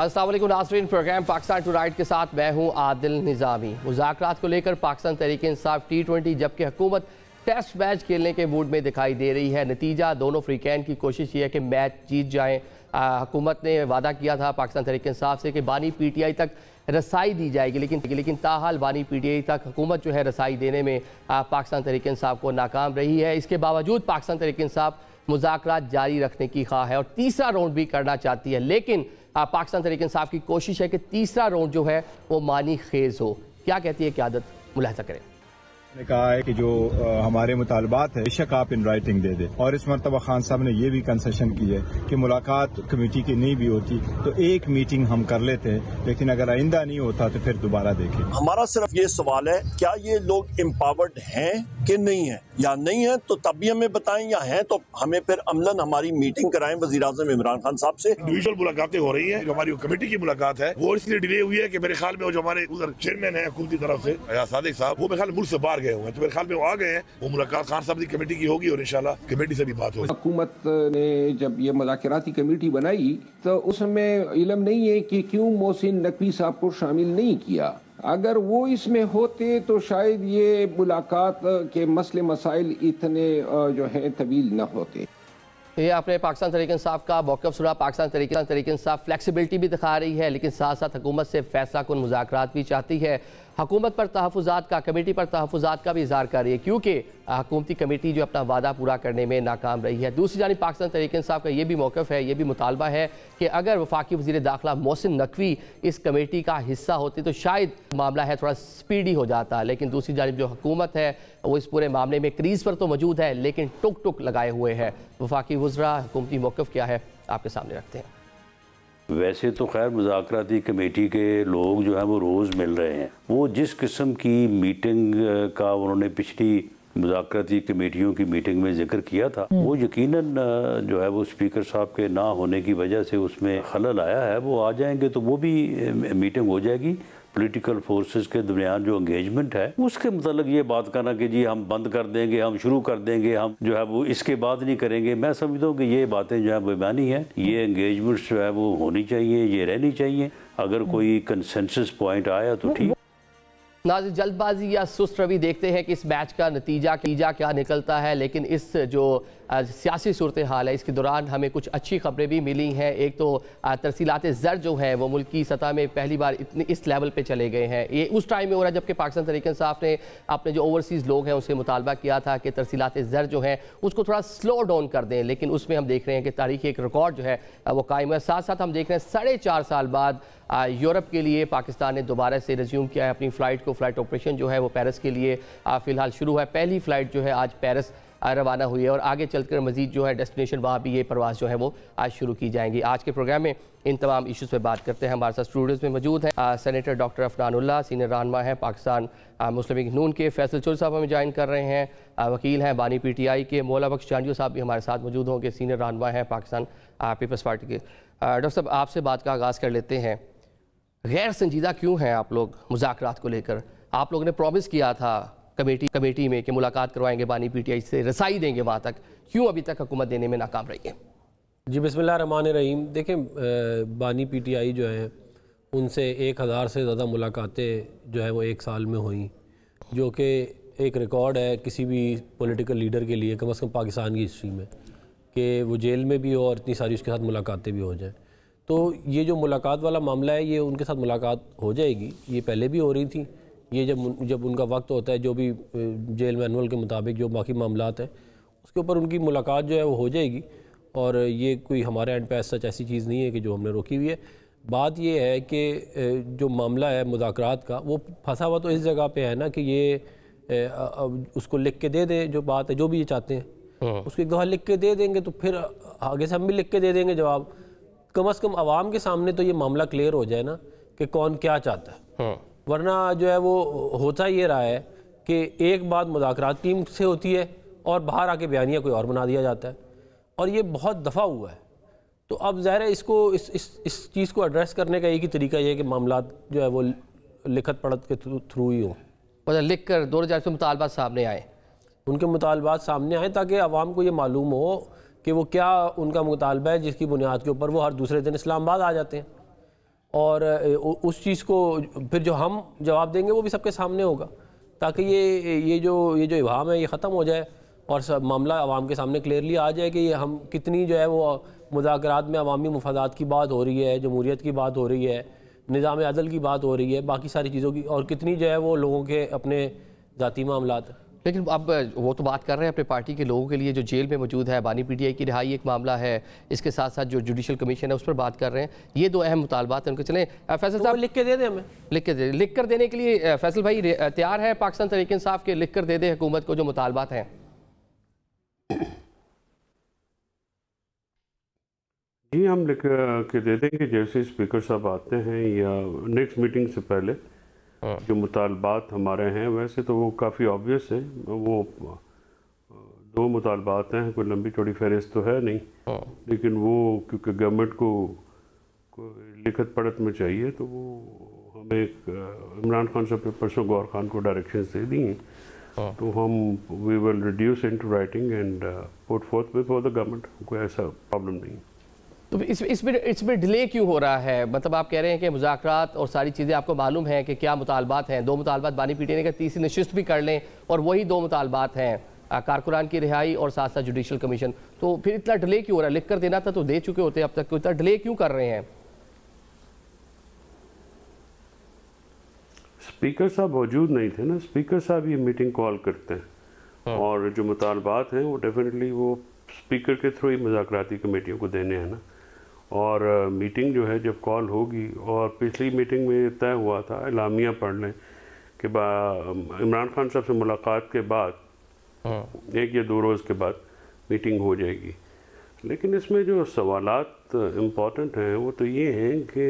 अस्सलाम वालेकुम नाज़रीन, प्रोग्राम पाकिस्तान टुनाइट के साथ मैं हूं आदिल निज़ामी। मुज़ाकरात को लेकर पाकिस्तान तहरीक इंसाफ T20 जबकि हुकूमत टेस्ट मैच खेलने के मूड में दिखाई दे रही है। नतीजा दोनों फ्रीकैन की कोशिश ये है कि मैच जीत जाएं। हुकूमत ने वादा किया था पाकिस्तान तहरीक इंसाफ से कि बानी PTI तक रसाई दी जाएगी, लेकिन ताहाल बानी PTI तक हुकूमत जो है रसाई देने में पाकिस्तान तहरीक इंसाफ को नाकाम रही है। इसके बावजूद पाकिस्तान तहरीक इंसाफ मुज़ाकरात जारी रखने की ख्वाह है और तीसरा राउंड भी करना चाहती है, लेकिन पाकिस्तान तहरीक इंसाफ की कोशिश है कि तीसरा राउंड जो है वो मानी खेज हो। क्या कहती है क़यादत, मुलाहिज़ा करें। ने कहा है कि जो हमारे मुतालबात है बेशक आप इन राइटिंग दे दें, और इस मरतबा खान साहब ने यह भी कंसेशन की है कि मुलाकात कमेटी की नहीं भी होती तो एक मीटिंग हम कर लेते हैं, लेकिन अगर आइंदा नहीं होता तो फिर दोबारा देखें। हमारा सिर्फ ये सवाल है, क्या ये लोग एम्पावर्ड हैं कि नहीं है, या नहीं है तो तब भी हमें बताएं, या हैं तो हमें फिर अमलन हमारी मीटिंग कराएं वज़ीर-ए-आज़म इमरान खान साहब से। इंडिविजुअल मुलाकातें हो रही हैं, जो हमारी कमेटी की मुलाकात है वो इसलिए डिले हुई है कि मेरे ख्याल में वो जो हमारे उधर चेयरमैन है हुकूमती तरफ से सादिक साहब, वो मेरे ख्याल मुल्क से बाहर गए हुए हैं, तो मेरे ख्याल में वो आ गए हैं। वो मुलाकात खान साहब की कमेटी की होगी और इंशाल्लाह कमेटी से भी बात होगी। हुकूमत ने जब ये मुज़ाकराती कमेटी बनाई तो उसमें इल्म नहीं है कि क्यों मोहसिन नकवी साहब को शामिल नहीं किया। अगर वो इसमें होते तो शायद ये मुलाकात के मसले मसाइल इतने जो है तवील न होते। ये आपने पाकिस्तान तहरीक इंसाफ का मौक़िफ़ सुना। पाकिस्तान तहरीक इंसाफ फ्लेक्सिबिलिटी भी दिखा रही है, लेकिन साथ साथ हुकूमत से फैसला कुन मुज़ाकरात भी चाहती है। हुकूमत पर तहफ़्फ़ुज़ात का, कमेटी पर तहफ़्फ़ुज़ात का भी इज़हार कर रही है, क्योंकि हुकूमती कमेटी जो अपना वादा पूरा करने में नाकाम रही है। दूसरी जानिब पाकिस्तान तहरीक इंसाफ का ये भी मौक़िफ़ है, ये भी मुतालबा है कि अगर वफाकी वज़ीर दाखिला मोहसिन नकवी इस कमेटी का हिस्सा होते तो शायद मामला है थोड़ा स्पीडी हो जाता। लेकिन दूसरी जानिब जो हुकूमत है वो इस पूरे मामले में क्रीज़ पर तो मौजूद है, लेकिन टुक टुक लगाए हुए है। वफाकी वज़रा हुकूमती मौक़िफ़ क्या है आपके सामने रखते हैं। वैसे तो खैर मुज़ाकराती कमेटी के लोग जो हैं वो रोज़ मिल रहे हैं। वो जिस किस्म की मीटिंग का उन्होंने पिछली मुज़ाकराती कमेटियों की मीटिंग में जिक्र किया था, वो यकीनन जो है वो स्पीकर साहब के ना होने की वजह से उसमें खलल आया है। वो आ जाएंगे तो वो भी मीटिंग हो जाएगी। पॉलिटिकल फोर्सेस के दरमियान जो एंगेजमेंट है उसके मतलब ये बात करना कि जी हम बंद कर देंगे, हम शुरू कर देंगे, हम जो है वो इसके बाद नहीं करेंगे, मैं समझता हूँ कि ये बातें जो है बेमानी है। ये एंगेजमेंट जो है वो होनी चाहिए, ये रहनी चाहिए। अगर कोई कंसेंसस पॉइंट आया तो ठीक। नाज़रीन, जल्दबाजी या सुस्त रवि देखते हैं कि इस मैच का नतीजा क्या निकलता है, लेकिन इस जो सियासी सूरत हाल है इसके दौरान हमें कुछ अच्छी खबरें भी मिली हैं। एक तो तरसीलात ज़र जो हैं वो मुल्क की सतह में पहली बार इतनी इस लेवल पे चले गए हैं। ये उस टाइम में हो रहा है जबकि पाकिस्तान तहरीक इंसाफ ने अपने जो ओवरसीज़ लोग हैं उससे मुतालबा किया था कि तरसीलात ज़र जो हैं उसको थोड़ा स्लो डाउन कर दें, लेकिन उसमें हम देख रहे हैं कि तारीख़ी एक रिकॉर्ड जो है वो कायम है। साथ साथ हम देख रहे हैं 4.5 साल बाद यूरोप के लिए पाकिस्तान ने दोबारा से रिज्यूम किया है अपनी फ़्लाइट को। फ़्लाइट ऑपरेशन जो है वो पेरिस के लिए फ़िलहाल शुरू है। पहली फ़्लाइट जो है आज पेरिस रवाना हुई है और आगे चलकर मज़ीद जो है डेस्टिनेशन वहाँ भी ये परवाज़ जो है वो आज शुरू की जाएंगी। आज के प्रोग्राम में इन तमाम इशूज़ पर बात करते हैं। हमारे साथ स्टूडियोज़ में मौजूद हैं सेनेटर डॉक्टर अफनानुल्लाह, सीनियर रहनुमा हैं पाकिस्तान मुस्लिम लीग नून के। फैसल चुल साहब हमें ज्वाइन कर रहे हैं, वकील हैं बानी PTI के। मौला बख्श चांडियो साहब भी हमारे साथ मौजूद होंगे, सीनियर रहनुमा हैं पाकिस्तान पीपल्स पार्टी के। डॉक्टर साहब, आपसे बात का आगाज़ कर लेते हैं। गैर संजीदा क्यों हैं आप लोग मुज़ाकरात को लेकर? आप लोगों ने प्रॉमिस किया था कमेटी में कि मुलाकात करवाएंगे बानी PTI से, रसाई देंगे वहाँ तक, क्यों अभी तक हुकूमत देने में नाकाम रही है? जी बिस्मिल्लाहिर्रहमानिर्रहीम। देखें, बानी PTI जो है उनसे 1000 से ज़्यादा मुलाकातें जो है वो एक साल में हुई, जो कि एक रिकॉर्ड है किसी भी पॉलिटिकल लीडर के लिए, कम से कम पाकिस्तान की हिस्ट्री में, कि वो जेल में भी हो और इतनी सारी उसके साथ मुलाकातें भी हो जाए। तो ये जो मुलाकात वाला मामला है ये उनके साथ मुलाकात हो जाएगी, ये पहले भी हो रही थी। ये जब उनका वक्त होता है, जो भी जेल मैनुअल के मुताबिक जो बाकी मामलात हैं उसके ऊपर उनकी मुलाकात जो है वो हो जाएगी। और ये कोई हमारे एंड पे सच ऐसी चीज़ नहीं है कि जो हमने रोकी हुई है। बात ये है कि जो मामला है मुज़ाकरात का, वो फंसा हुआ तो इस जगह पे है ना कि ये उसको लिख के दे दें, जो बात है जो भी ये चाहते हैं उसको एक दफ़ा लिख के दे देंगे तो फिर आगे से हम भी लिख के दे देंगे जवाब। कम अज़ कम आवाम के सामने तो ये मामला क्लियर हो जाए ना कि कौन क्या चाहता है। वरना जो है वो होता ये रहा है कि एक बात मुज़ाकरात टीम से होती है और बाहर आके बयानिया कोई और बना दिया जाता है, और ये बहुत दफ़ा हुआ है। तो अब ज़ाहिर है इसको इस चीज़ को एड्रेस करने का एक ही तरीका ये है कि मामलात जो है वो लिखत पढ़त के थ्रू ही हो, मतलब लिख कर 2000 से मुतालबात सामने आए, उनके मुतालबात सामने आए, ताकि आवाम को ये मालूम हो कि वो क्या उनका मुतालबा है जिसकी बुनियाद के ऊपर वो हर दूसरे दिन इस्लामाबाद आ जाते हैं। और उस चीज़ को फिर जो हम जवाब देंगे वो भी सबके सामने होगा, ताकि ये जो इबाहम है ये ख़त्म हो जाए और सब मामला आवाम के सामने क्लियरली आ जाए कि हम कितनी जो है वो मुज़ाकरात में अवामी मुफादात की बात हो रही है, जमहूरियत की बात हो रही है, निज़ाम अदल की बात हो रही है, बाकी सारी चीज़ों की, और कितनी जो है वो लोगों के अपने ज़ाती मामलात। लेकिन अब वो तो बात कर रहे हैं अपने पार्टी के लोगों के लिए जो जेल में मौजूद है, बानी पीटीआई की रिहाई एक मामला है, इसके साथ साथ जो जुडिशल कमीशन है उस पर बात कर रहे हैं। ये दो अहम मुतालबात हैं उनके। चलें फैसल साहब लिख के दे दें, हमें लिख कर देने के लिए फैसल भाई तैयार है पाकिस्तान तहरीक इंसाफ के, लिख कर दे दे हुकूमत को जो मुतालबात हैं? जी हम लिख के दे देंगे जैसे स्पीकर साहब आते हैं या नेक्स्ट मीटिंग से पहले। जो मुतालबात हमारे हैं वैसे तो वो काफ़ी ऑब्वियस है, वो दो मुतालबात हैं, कोई लंबी चौड़ी फहरिस्त तो है नहीं, लेकिन वो क्योंकि गवर्नमेंट को लिखत पढ़त में चाहिए तो वो हमें इमरान खान साहब ने परसों गौर खान को डायरेक्शंस दे दी हैं, तो हम we will reduce into writing and put forth before the government. कोई ऐसा प्रॉब्लम नहीं। तो इसमें डिले क्यों हो रहा है? मतलब आप कह रहे हैं कि मुज़ाकरात और सारी चीज़ें आपको मालूम है कि क्या मुतालबात हैं, दो मुतालबात बानी पीटीआई का, तीसरी नशिस्त भी कर लें और वही दो मुतालबात हैं कारकुनान की रिहाई और साथ साथ जुडिशल कमीशन, तो फिर इतना डिले क्यों हो रहा है? लिख कर देना था तो दे चुके होते अब तक, इतना डिले क्यों कर रहे हैं? स्पीकर साहब मौजूद नहीं थे ना, स्पीकर साहब ये मीटिंग कॉल करते हैं और जो मुतालबात हैं वो डेफिनेटली वो स्पीकर के थ्रू ही मुज़ाकराती कमेटियों को देने हैं ना। और मीटिंग जो है जब कॉल होगी, और पिछली मीटिंग में तय हुआ था एलामिया पढ़ लें कि इमरान खान साहब से मुलाकात के बाद 1 या 2 रोज़ के बाद मीटिंग हो जाएगी। लेकिन इसमें जो सवालात इम्पॉर्टेंट हैं वो तो ये हैं कि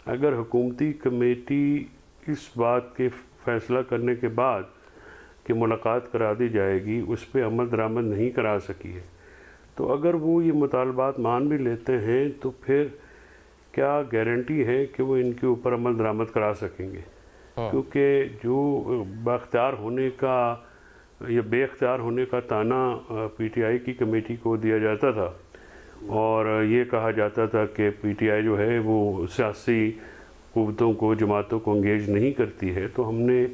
अगर हुकूमती कमेटी इस बात के फ़ैसला करने के बाद कि मुलाकात करा दी जाएगी उस पर अमल दरामद नहीं करा सकी है, तो अगर वो ये मुतालबात मान भी लेते हैं तो फिर क्या गारंटी है कि वो इनके ऊपर अमल दरामद करा सकेंगे? क्योंकि जो बाख्तियार होने का या बेख्तियार होने का ताना पीटीआई की कमेटी को दिया जाता था और ये कहा जाता था कि पीटीआई जो है वो सियासी कुव्वतों को, जमातों को इंगेज नहीं करती है, तो हमने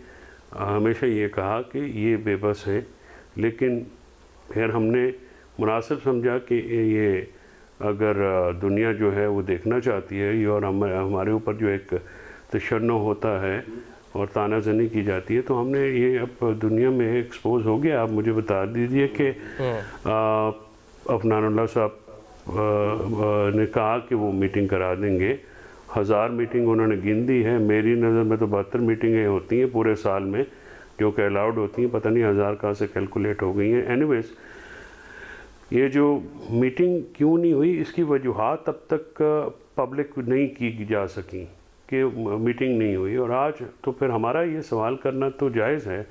हमेशा ये कहा कि ये बेबस है। लेकिन फिर हमने मुनासिब समझा कि ये अगर दुनिया जो है वो देखना चाहती है ये और हमारे ऊपर जो एक तशन्नो होता है और तानाज़नी की जाती है, तो हमने ये अब दुनिया में एक्सपोज हो गया। आप मुझे बता दीजिए कि अफनानुल्लाह साहब ने कहा कि वो मीटिंग करा देंगे, 1000 मीटिंग उन्होंने गिन दी है। मेरी नज़र में तो 72 मीटिंगें होती हैं पूरे साल में जो कि अलाउड होती हैं, पता नहीं 1000 कहाँ से कैलकुलेट हो गई हैं। एनीवेज ये जो मीटिंग क्यों नहीं हुई इसकी वजूहात अब तक पब्लिक नहीं की जा सकी कि मीटिंग नहीं हुई, और आज तो फिर हमारा ये सवाल करना तो जायज़ है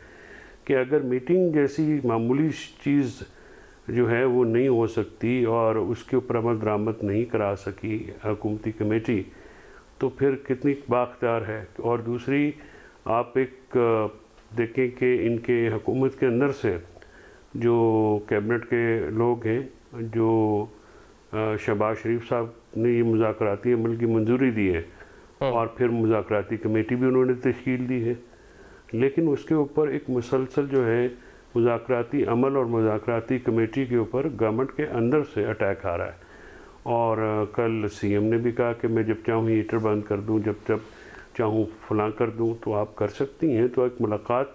कि अगर मीटिंग जैसी मामूली चीज़ जो है वो नहीं हो सकती और उसके ऊपर अमल दरामद नहीं करा सकी हुकूमती कमेटी, तो फिर कितनी बाख्तियार है। और दूसरी आप एक देखें कि इनके हुकूमत के अंदर से जो कैबिनेट के लोग हैं, जो शहबाज शरीफ साहब ने ये मुज़ाकराती अमल की मंजूरी दी है और फिर मुज़ाकराती कमेटी भी उन्होंने तश्कील दी है, लेकिन उसके ऊपर एक मुसलसल जो है मुज़ाकराती अमल और मुज़ाकराती कमेटी के ऊपर गवर्नमेंट के अंदर से अटैक आ रहा है। और कल सीएम ने भी कहा कि मैं जब चाहूँ हीटर बंद कर दूँ, जब चाहूँ फलां कर दूँ, तो आप कर सकती हैं। तो एक मुलाकात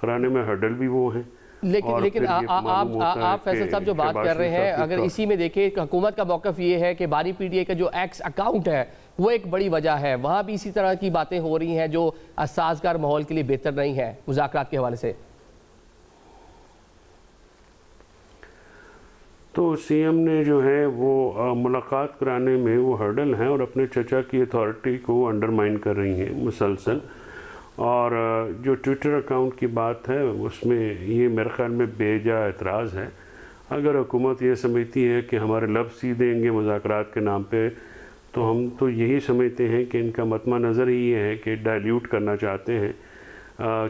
कराने में हर्डल भी वो हैं। लेकिन आप फैसल साहब जो बात कर रहे हैं, अगर इसी में देखें हुकूमत का मौक़िफ़ ये है कि बानी पीटीआई का जो एक्स अकाउंट है वो एक बड़ी वजह है, वहाँ भी इसी तरह की बातें हो रही हैं जो साजगार माहौल के लिए बेहतर नहीं है मुज़ाकरात के हवाले से। तो सीएम ने जो है वो मुलाकात कराने में वो हर्डल हैं और अपने चचा की अथॉरिटी को अंडरमाइन कर रही हैं मुसलसल। और जो ट्विटर अकाउंट की बात है उसमें ये मेरे ख़्याल में बेजा एतराज़ है। अगर हुकूमत ये समझती है कि हमारे लफ्ज़ सी देंगे मुज़ाकरात के नाम पे, तो हम तो यही समझते हैं कि इनका मतमा नज़र ही ये है कि डाइल्यूट करना चाहते हैं।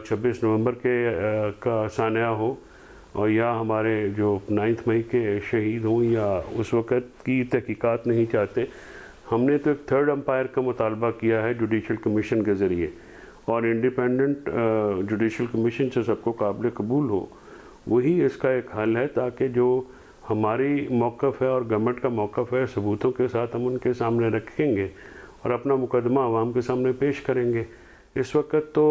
26 नवंबर के का सानिया हो और या हमारे जो 9 मई के शहीद हों, या उस वक़्त की तहकीकात नहीं चाहते, हमने तो एक थर्ड अंपायर का मुतालबा किया है जुडिशल कमीशन के ज़रिए, और इंडिपेंडेंट जुडिशल कमीशन से सबको काबिल कबूल हो, वही इसका एक हल है, ताकि जो हमारी मौक़िफ़ है और गवर्नमेंट का मौक़िफ़ है सबूतों के साथ हम उनके सामने रखेंगे और अपना मुकदमा आवाम के सामने पेश करेंगे। इस वक्त तो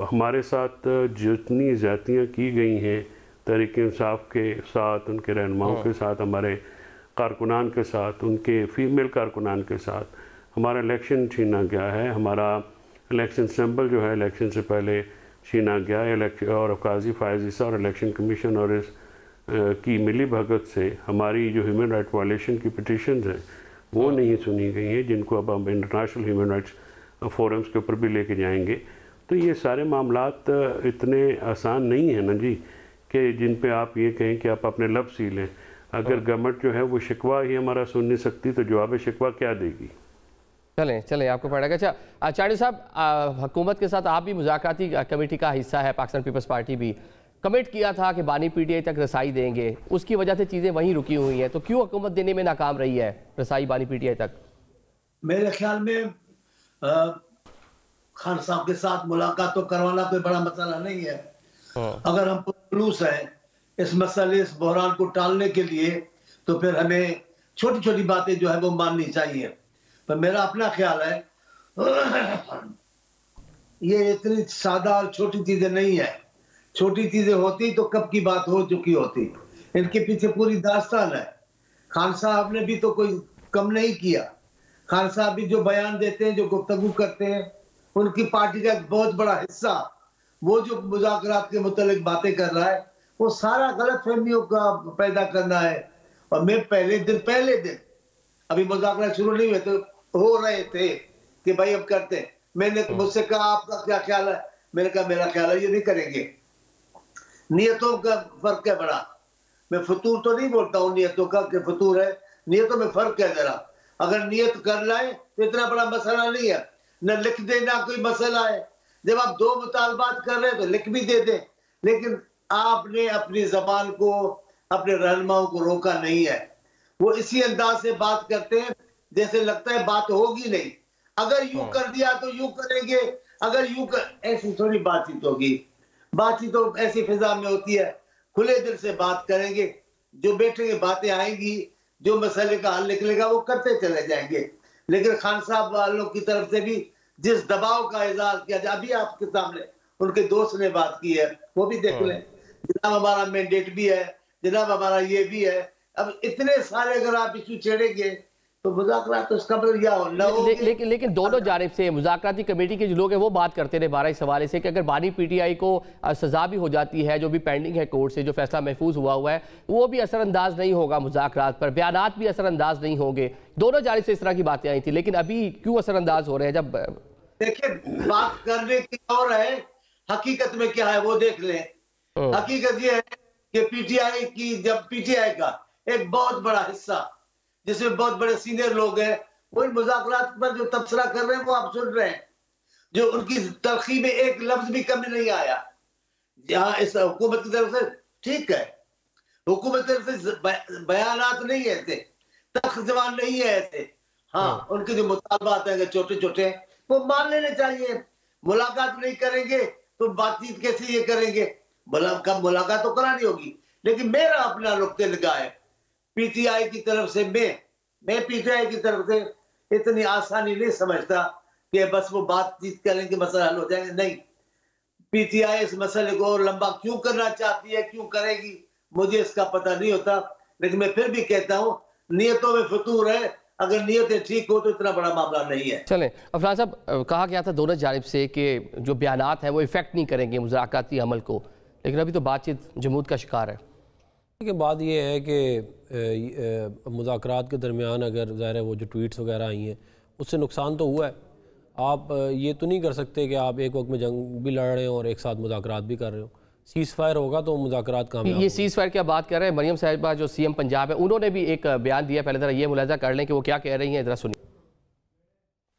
हमारे साथ जितनी ज़्यादतियाँ की गई हैं तहरीक इंसाफ के साथ, उनके रहनुमाओं के साथ, हमारे कारकुनान के साथ, उनके फीमेल कारकुनान के साथ, हमारा इलेक्शन छीना गया है, हमारा इलेक्शन सैम्पल जो है इलेक्शन से पहले छीना गया है, और काजी फायज़ ईसा और इलेक्शन कमीशन और इस की मिली भगत से हमारी जो ह्यूमन राइट वायलेशन की पिटिशंस हैं वो नहीं सुनी गई हैं, जिनको अब हम इंटरनेशनल ह्यूमन राइट्स फोरम्स के ऊपर भी लेके जाएंगे। तो ये सारे मामलात इतने आसान नहीं हैं ना जी कि जिन पे आप ये कहें कि आप अपने लब सी लें। अगर गवर्नमेंट जो है वो शिकवा ही हमारा सुन नहीं सकती तो जवाब शिकवा क्या देगी? चलें आपको पड़ेगा। अच्छा चाणी साहब, हुकूमत के साथ आप भी मुज़ाकराती कमेटी का हिस्सा है, पाकिस्तान पीपल्स पार्टी भी कमिट किया था कि बानी पीटीआई तक रसाई देंगे, उसकी वजह से चीज़ें वहीं रुकी हुई हैं, तो क्यों हुकूमत देने में नाकाम रही है रसाई बानी पीटीआई तक? मेरे ख्याल में खान साहब के साथ मुलाकात तो करवाना कोई बड़ा मसला नहीं है। अगर हम पुरखलूस हैं इस मसले, इस बहरान को टालने के लिए, तो फिर हमें छोटी छोटी बातें जो है वो माननी चाहिए। पर मेरा अपना ख्याल है ये इतनी सादा और छोटी चीजें नहीं है। छोटी चीजें होती तो कब की बात हो चुकी होती। इनके पीछे पूरी दास्तान है। खान साहब ने भी तो कोई कम नहीं किया। खान साहब भी जो बयान देते हैं, जो गुफ्तगू करते हैं, उनकी पार्टी का एक बहुत बड़ा हिस्सा वो जो मुज़ाकरात के मुतालिक बातें कर रहा है वो सारा गलत फहमियों का पैदा करना है। और मैं पहले दिन अभी मुज़ाकरात शुरू नहीं हुए तो हो रहे थे कि भाई अब करते हैं। मैंने मुझसे कहा आपका क्या ख्याल है, मैंने कहा मेरा ख्याल है ये नहीं करेंगे। नियतों का फर्क है बड़ा। मैं फतूर तो नहीं बोलता हूँ नियतों का कि फतूर है, नियतों में फर्क है जरा। अगर नियत कर लाए तो इतना बड़ा मसला नहीं है, न लिख देना कोई मसला है। जब आप दो मुतालबात कर रहे हैं तो लिख भी दे दें, लेकिन आपने अपनी जबान को, अपने रहनुमाओं को रोका नहीं है। वो इसी अंदाज से बात करते हैं जैसे लगता है बात होगी नहीं। अगर यूं कर दिया तो यूं करेंगे, अगर यूं कर, ऐसी थोड़ी बातचीत होगी। बातचीत तो ऐसी फिजा में होती है, खुले दिल से बात करेंगे, जो बैठेंगे बातें आएंगी, जो मसले का हल निकलेगा वो करते चले जाएंगे। लेकिन खान साहब वालों की तरफ से भी जिस दबाव का इजहार किया जाए, अभी आपके सामने उनके दोस्त ने बात की है, वो भी देख लें। जनाब हमारा मैंडेट भी है, जनाब हमारा ये भी है। अब इतने सारे अगर आप इशू छेड़ेंगे तो मुज़ाकरात तो इसका मतलब या ना हो। लेकिन दोनों जानिब से मुज़ाकराती कमेटी के जो लोग हैं वो बात करते रहे 12 इस हवाले से कि अगर बानी पीटीआई को सजा भी हो जाती है, जो भी पेंडिंग है कोर्ट से, जो फैसला महफूज हुआ है, वो भी असरअंदाज नहीं होगा मुज़ाकरात पर, बयानात भी असरअंदाज नहीं होंगे। दोनों जानिब से इस तरह की बातें आई थी, लेकिन अभी क्यों असरअंदाज हो रहे हैं? जब देखिए बात करने की और है, हकीकत में क्या है वो देख लें। हकीकत ये है कि पीटीआई की, जब पीटीआई का एक बहुत बड़ा हिस्सा जिसमें बहुत बड़े सीनियर लोग हैं, वो इन मुज़ाकरात पर जो तबसरा कर रहे हैं वो आप सुन रहे हैं, जो उनकी तलखी में एक लफ्ज भी कमी नहीं आया। जहां इस हुकूमत की तरफ से ठीक है, हुकूमत की तरफ से बयानात नहीं है ऐसे, तख्त जवान नहीं है ऐसे। हाँ, उनके जो मुतालबात हैं छोटे छोटे वो मान लेने चाहिए। मुलाकात नहीं करेंगे तो बातचीत कैसे ये करेंगे? मुलाकात तो करानी होगी। लेकिन मेरा अपना नुक्ते निगाह है, पीटीआई की तरफ से मैं पीटीआई की तरफ से इतनी आसानी नहीं समझता कि बस वो बातचीत करेंगे मसला हल हो जाएंगे। नहीं, पीटीआई इस मसले को और लंबा क्यों करना चाहती है, क्यों करेगी, मुझे इसका पता नहीं होता। लेकिन मैं फिर भी कहता हूँ नियतों में फतूर है। अगर नियतें ठीक हो तो इतना बड़ा मामला नहीं है। चलें अफराज साहब, कहा गया था दोनों जानिब से कि जो बयानात हैं वो इफेक्ट नहीं करेंगे मुज़ाकराती अमल को, लेकिन अभी तो बातचीत जमूद का शिकार है। के बाद ये है कि मुज़ाकरात के दरमियान अगर ज़ाहिर है वो जो ट्वीट्स वगैरह आई हैं उससे नुकसान तो हुआ है। आप ये तो नहीं कर सकते कि आप एक वक्त में जंग भी लड़ रहे हो और एक साथ मुज़ाकरात भी कर रहे हो। सीज़ फायर होगा तो मुज़ाकरात कामयाब। ये सीज़ फायर की आप बात कर रहे हैं, मरियम साहिबा जो सीएम पंजाब है उन्होंने भी एक बयान दिया, पहले ज़रा ये मुलाज़ा कर लें कि वो क्या कह रही हैं, ज़रा सुनिए।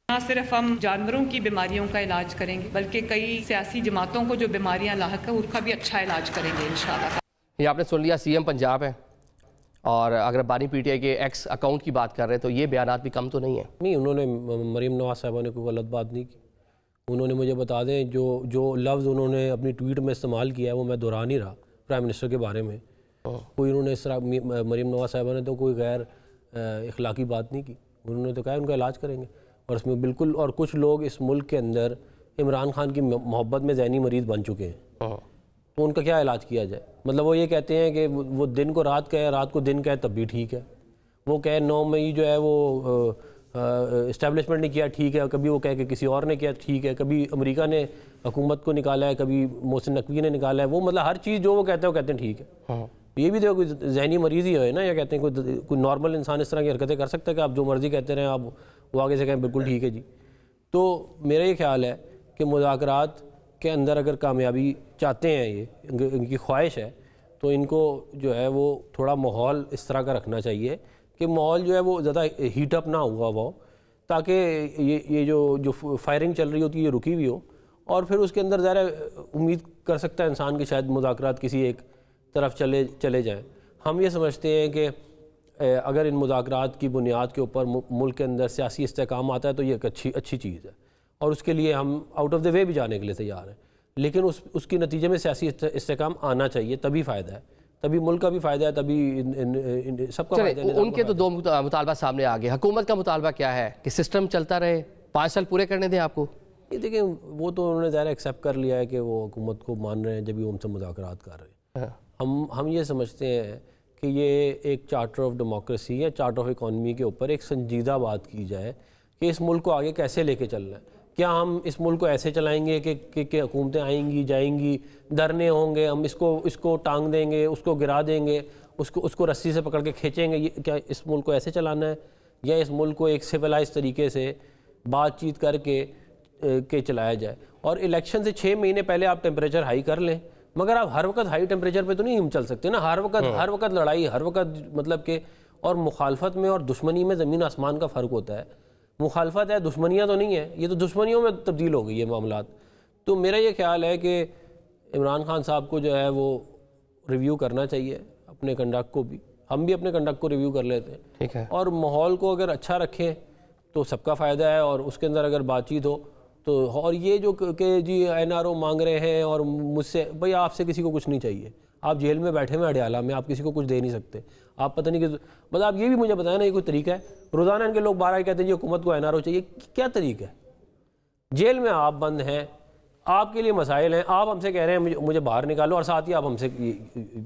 न सिर्फ हम जानवरों की बीमारियों का इलाज करेंगे बल्कि कई सियासी जमातों को जो बीमारियां लाहक है उनका भी अच्छा इलाज करेंगे इंशाल्लाह। ये आपने सुन लिया, सीएम पंजाब है और अगर बानी पीटीआई के एक्स अकाउंट की बात कर रहे हैं तो ये बयानात भी कम तो नहीं है। नहीं, उन्होंने मरीम नवाज साहबा ने कोई गलत बात नहीं की। उन्होंने मुझे बता दें जो लफ्ज़ उन्होंने अपनी ट्वीट में इस्तेमाल किया है वो मैं दोहरा नहीं रहा प्राइम मिनिस्टर के बारे में। कोई उन्होंने इस तरह मरीम नवाज साहबा ने तो कोई गैर इखलाकी बात नहीं की। उन्होंने तो कहा उनका इलाज करेंगे और इसमें बिल्कुल, और कुछ लोग इस मुल्क के अंदर इमरान खान की मोहब्बत में ज़हनी मरीज़ बन चुके हैं, तो उनका क्या इलाज किया जाए? मतलब वो ये कहते हैं कि वो दिन को रात कहे, रात को दिन कहे, तब भी ठीक है। वो कहे 9 मई जो है वो इस्टेब्लिशमेंट ने किया, ठीक है। कभी वो कहे कि किसी और ने किया, ठीक है। कभी अमेरिका ने हुकूमत को निकाला है, कभी मोहसिन नकवी ने निकाला है। वो मतलब हर चीज़ जो वो कहते हैं वो कहते हैं ठीक है। ये भी तो कोई जहनी मरीज़ ही है ना, या कहते हैं कोई नॉर्मल इंसान इस तरह की हरकतें कर सकता है कि आप जो मर्ज़ी कहते रहें, आप वो आगे से कहें बिल्कुल ठीक है जी। तो मेरा ये ख्याल है कि मुज़ाकरात के अंदर अगर कामयाबी चाहते हैं, ये इनकी ख्वाहिश है, तो इनको जो है वो थोड़ा माहौल इस तरह का रखना चाहिए कि माहौल जो है वो ज़्यादा हीटअप ना हुआ हो, ताकि ये जो फायरिंग चल रही होती है ये रुकी हुई हो। और फिर उसके अंदर ज़रा उम्मीद कर सकता है इंसान कि शायद मुज़ाकरात किसी एक तरफ चले जाएं। हम ये समझते हैं कि अगर इन मुज़ाकरात की बुनियाद के ऊपर मुल्क के अंदर सियासी इस्तेहकाम आता है तो ये एक अच्छी चीज़ है, और उसके लिए हम आउट ऑफ द वे भी जाने के लिए तैयार हैं। लेकिन उसके नतीजे में सियासी इस्तेहकाम आना चाहिए, तभी फ़ायदा है, तभी मुल्क का भी फ़ायदा है, तभी सबका फ़ायदा है। उनके तो 2 मुतालबा सामने आ गए। हुकूमत का मुतालबा क्या है कि सिस्टम चलता रहे, 5 साल पूरे करने दें आपको। ये देखिए, वो तो उन्होंने ज़ाहिर एक्सेप्ट कर लिया है कि वो हुकूमत को मान रहे हैं जब भी उनसे मुज़ाकरात कर रहे हैं। हम ये समझते हैं कि ये एक चार्टर ऑफ डेमोक्रेसी या चार्टर ऑफ इकॉनमी के ऊपर एक संजीदा बात की जाए कि इस मुल्क को आगे कैसे लेके चलना है। क्या हम इस मुल्क को ऐसे चलाएंगे कि हुकूमतें आएंगी जाएंगी, धरने होंगे, हम इसको टांग देंगे, उसको गिरा देंगे, उसको रस्सी से पकड़ के खींचेंगे? क्या इस मुल्क को ऐसे चलाना है, या इस मुल्क को एक सिविलाइज तरीके से बातचीत करके चलाया जाए? और इलेक्शन से 6 महीने पहले आप टेम्परेचर हाई कर लें, मगर आप हर वक्त हाई टेम्परेचर पे तो नहीं हम चल सकते ना। हर वक्त लड़ाई, हर वक्त मतलब कि, और मुखालफत में और दुश्मनी में ज़मीन आसमान का फ़र्क होता है। मुखालफत है, दुश्मनियाँ तो नहीं है, ये तो दुश्मनियों में तब्दील हो गई है मामलात। तो मेरा ये ख्याल है कि इमरान खान साहब को जो है वो रिव्यू करना चाहिए अपने कंडक्ट को भी। हम भी अपने कंडक्ट को रिव्यू कर लेते हैं, ठीक है। और माहौल को अगर अच्छा रखें तो सबका फ़ायदा है, और उसके अंदर अगर बातचीत हो तो। और ये जो कि जी NRO मांग रहे हैं, और मुझसे भाई आपसे किसी को कुछ नहीं चाहिए, आप जेल में बैठे हुए अडयाला में, आप किसी को कुछ दे नहीं सकते। आप पता नहीं कि मतलब आप ये भी मुझे बताएं ना, ये कोई तरीका है? रोज़ाना इनके लोग 12 कहते हैं जी हुकूमत को NRO चाहिए, क्या तरीका है? जेल में आप बंद हैं, आपके लिए मसाइल हैं, आप हमसे कह रहे हैं मुझे बाहर निकालो, और साथ ही आप हमसे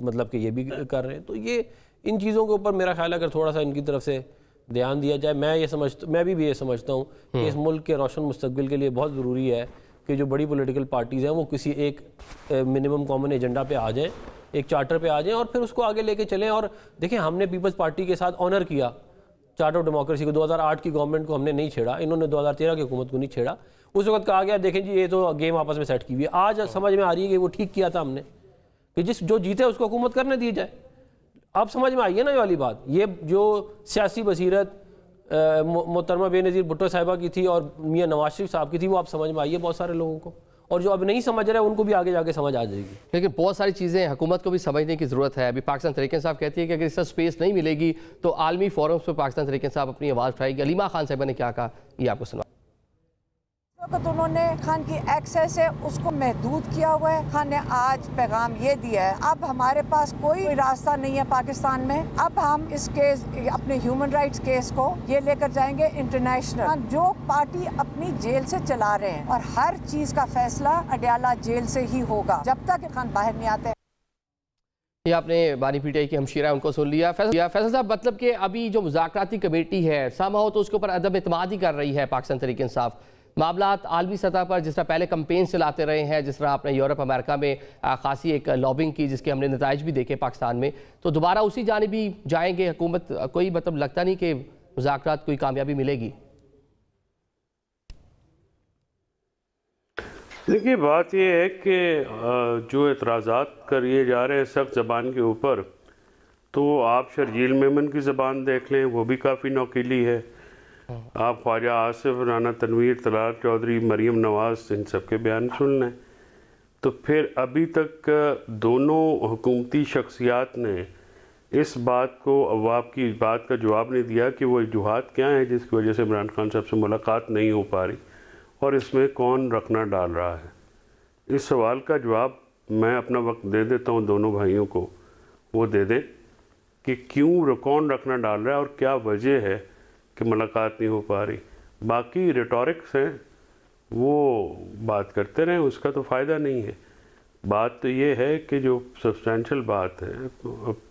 मतलब कि ये भी कर रहे हैं। तो ये इन चीज़ों के ऊपर मेरा ख्याल है अगर थोड़ा सा इनकी तरफ से ध्यान दिया जाए। मैं भी ये समझता हूँ कि इस मुल्क के रोशन मुस्तकबिल के लिए बहुत ज़रूरी है कि जो बड़ी पॉलिटिकल पार्टीज़ हैं वो किसी एक मिनिमम कॉमन एजेंडा पे आ जाएं, एक चार्टर पे आ जाएं, और फिर उसको आगे लेके चलें। और देखें, हमने पीपल्स पार्टी के साथ ऑनर किया चार्टर ऑफ डेमोक्रेसी को। 2008 की गवर्नमेंट को हमने नहीं छेड़ा, इन्होंने 2013 की हुकूमत को नहीं छेड़ा। उस वक्त कहा गया देखें जी ये तो गेम आपस में सेट की हुई है। आज समझ में आ रही है कि वो ठीक किया था हमने, कि जो जीते उसको हुकूमत करने दी जाए। अब समझ में आई है ना ये वाली बात। ये जो सियासी बसीरत मोहतरमा बेनज़ीर भुट्टो साहिबा की थी और मियां नवाज शरीफ साहब की थी, वो आप समझ में आई है बहुत सारे लोगों को, और जो अब नहीं समझ रहे उनको भी आगे जाके समझ आ जाएगी। लेकिन बहुत सारी चीज़ें हुकूमत को भी समझने की ज़रूरत है। अभी पाकिस्तान तहरीक इंसाफ कहती है कि अगर इसका स्पेस नहीं मिलेगी तो आलमी फोरम्स पर पाकिस्तान तहरीक इंसाफ अपनी आवाज़ उठाएगी। अलीमा खान साहिबा ने क्या कहा, ये आपको सुना। तो उन्होंने खान की एक्सेस है उसको महदूद किया हुआ है। खान ने आज पैगाम ये दिया है, अब हमारे पास कोई रास्ता नहीं है पाकिस्तान में, अब हम इस केस, अपने ह्यूमन राइट्स केस को ये लेकर जाएंगे इंटरनेशनल। जो पार्टी अपनी जेल से चला रहे हैं, और हर चीज का फैसला अडयाला जेल से ही होगा जब तक खान बाहर नहीं आते। ये आपने बानी पीटीआई की हमशीरा उनको सुन लिया। फैसल साहब, मतलब कि अभी जो मुज़ाकराती कमेटी है समहाउ तो उसके ऊपर अदम एतमाद ही कर रही है पाकिस्तान तहरीक इंसाफ। मामलात आलमी सतह पर जिस तरह पहले कंपेन चलाते रहे हैं, जिस तरह आपने यूरोप अमेरिका में खासी एक लॉबिंग की जिसके हमने नताइज भी देखे पाकिस्तान में, तो दोबारा उसी जानिब भी जाएंगे हुकूमत? कोई मतलब लगता नहीं कि मुज़ाकरात कोई कामयाबी मिलेगी। देखिए, बात यह है कि जो एतराज़ात करिए जा रहे हैं सख्त ज़बान के ऊपर, तो आप शर्जील मेमन की ज़बान देख लें, वो भी काफ़ी नौकीली है। आप ख्वाजा आसिफ, राना तनवीर, तलाल चौधरी, मरीम नवाज, इन सब के बयान सुन लें। तो फिर अभी तक दोनों हुकूमती शख्सियात ने इस बात को, अब आपकी बात का जवाब नहीं दिया कि वो वजूहात क्या हैं जिसकी वजह से इमरान खान साहब से मुलाकात नहीं हो पा रही और इसमें कौन रखना डाल रहा है। इस सवाल का जवाब मैं अपना वक्त दे देता हूँ दोनों भाइयों को, वो दे दें कि क्यों कौन रखना डाल रहा है और क्या वजह है कि मुलाकात नहीं हो पा रही। बाकी रिटॉरिक्स हैं, वो बात करते रहें, उसका तो फ़ायदा नहीं है। बात तो ये है कि जो सब्सटेंशियल बात है, अब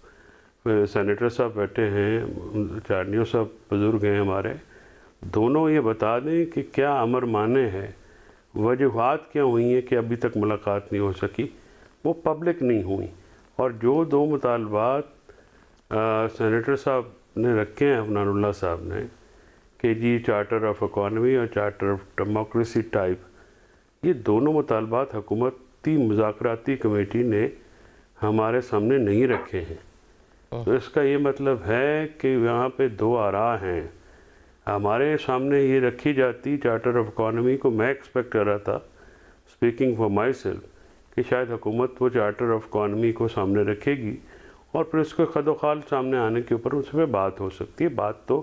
सेनेटर साहब बैठे हैं, चार्नियो साहब बुज़ुर्ग हैं हमारे, दोनों ये बता दें कि क्या अमर माने हैं, वजूहात क्या हुई हैं कि अभी तक मुलाकात नहीं हो सकी, वो पब्लिक नहीं हुई। और जो दो मुतालबात सेनेटर साहब ने रखे हैं अफनानुल्लाह साहब ने कि जी चार्टर ऑफ इकॉनमी और चार्टर ऑफ डेमोक्रेसी टाइप, ये दोनों मुतालबात हुकूमती मुज़ाकराती कमेटी ने हमारे सामने नहीं रखे हैं। तो इसका ये मतलब है कि यहाँ पे दो आरा हैं। हमारे सामने ये रखी जाती चार्टर ऑफ इकॉनमी को, मैं एक्सपेक्ट कर रहा था, स्पीकिंग फॉर माई सेल्फ, कि शायद हुकूमत वो चार्टर ऑफ इकॉनमी को सामने रखेगी और फिर उसके खदोखाल सामने आने के ऊपर उस पर बात हो सकती है। बात तो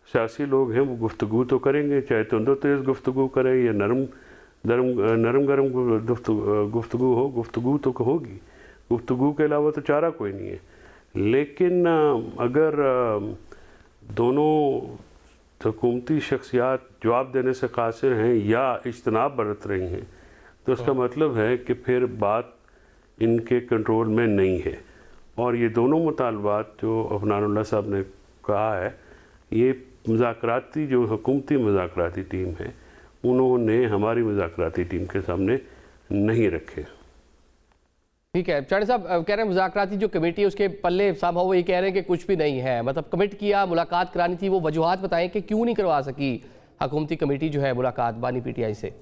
सियासी लोग हैं, वो गुफ्तगू तो करेंगे, चाहे तो तेज़ गुफ्तगू करें या नरम गरम गुफ्तगू हो, गुफ्तगू तो होगी। गुफ्तगू के अलावा तो चारा कोई नहीं है। लेकिन अगर दोनों हुकूमती शख्सियात जवाब देने से कासिर हैं या इज्तनाब बरत रही हैं, तो उसका मतलब है कि फिर बात इनके कंट्रोल में नहीं है। और ये दोनों मुतालबात जो अफनानुल्लाह साहब ने कहा है, ये मुज़ाकराती जो हुकूमती मुज़ाकराती टीम है, उन्होंने हमारी मुज़ाकराती टीम के सामने नहीं रखे। ठीक है, चार्नी साहब कह रहे हैं मुज़ाकराती जो कमेटी है उसके पल्ले साहब वो ये कह रहे हैं कि कुछ भी नहीं है, मतलब कमिट किया, मुलाकात करानी थी, वो वजूहात बताएं कि क्यों नहीं करवा सकी हुकूमती कमेटी जो है मुलाकात बानी पीटीआई से।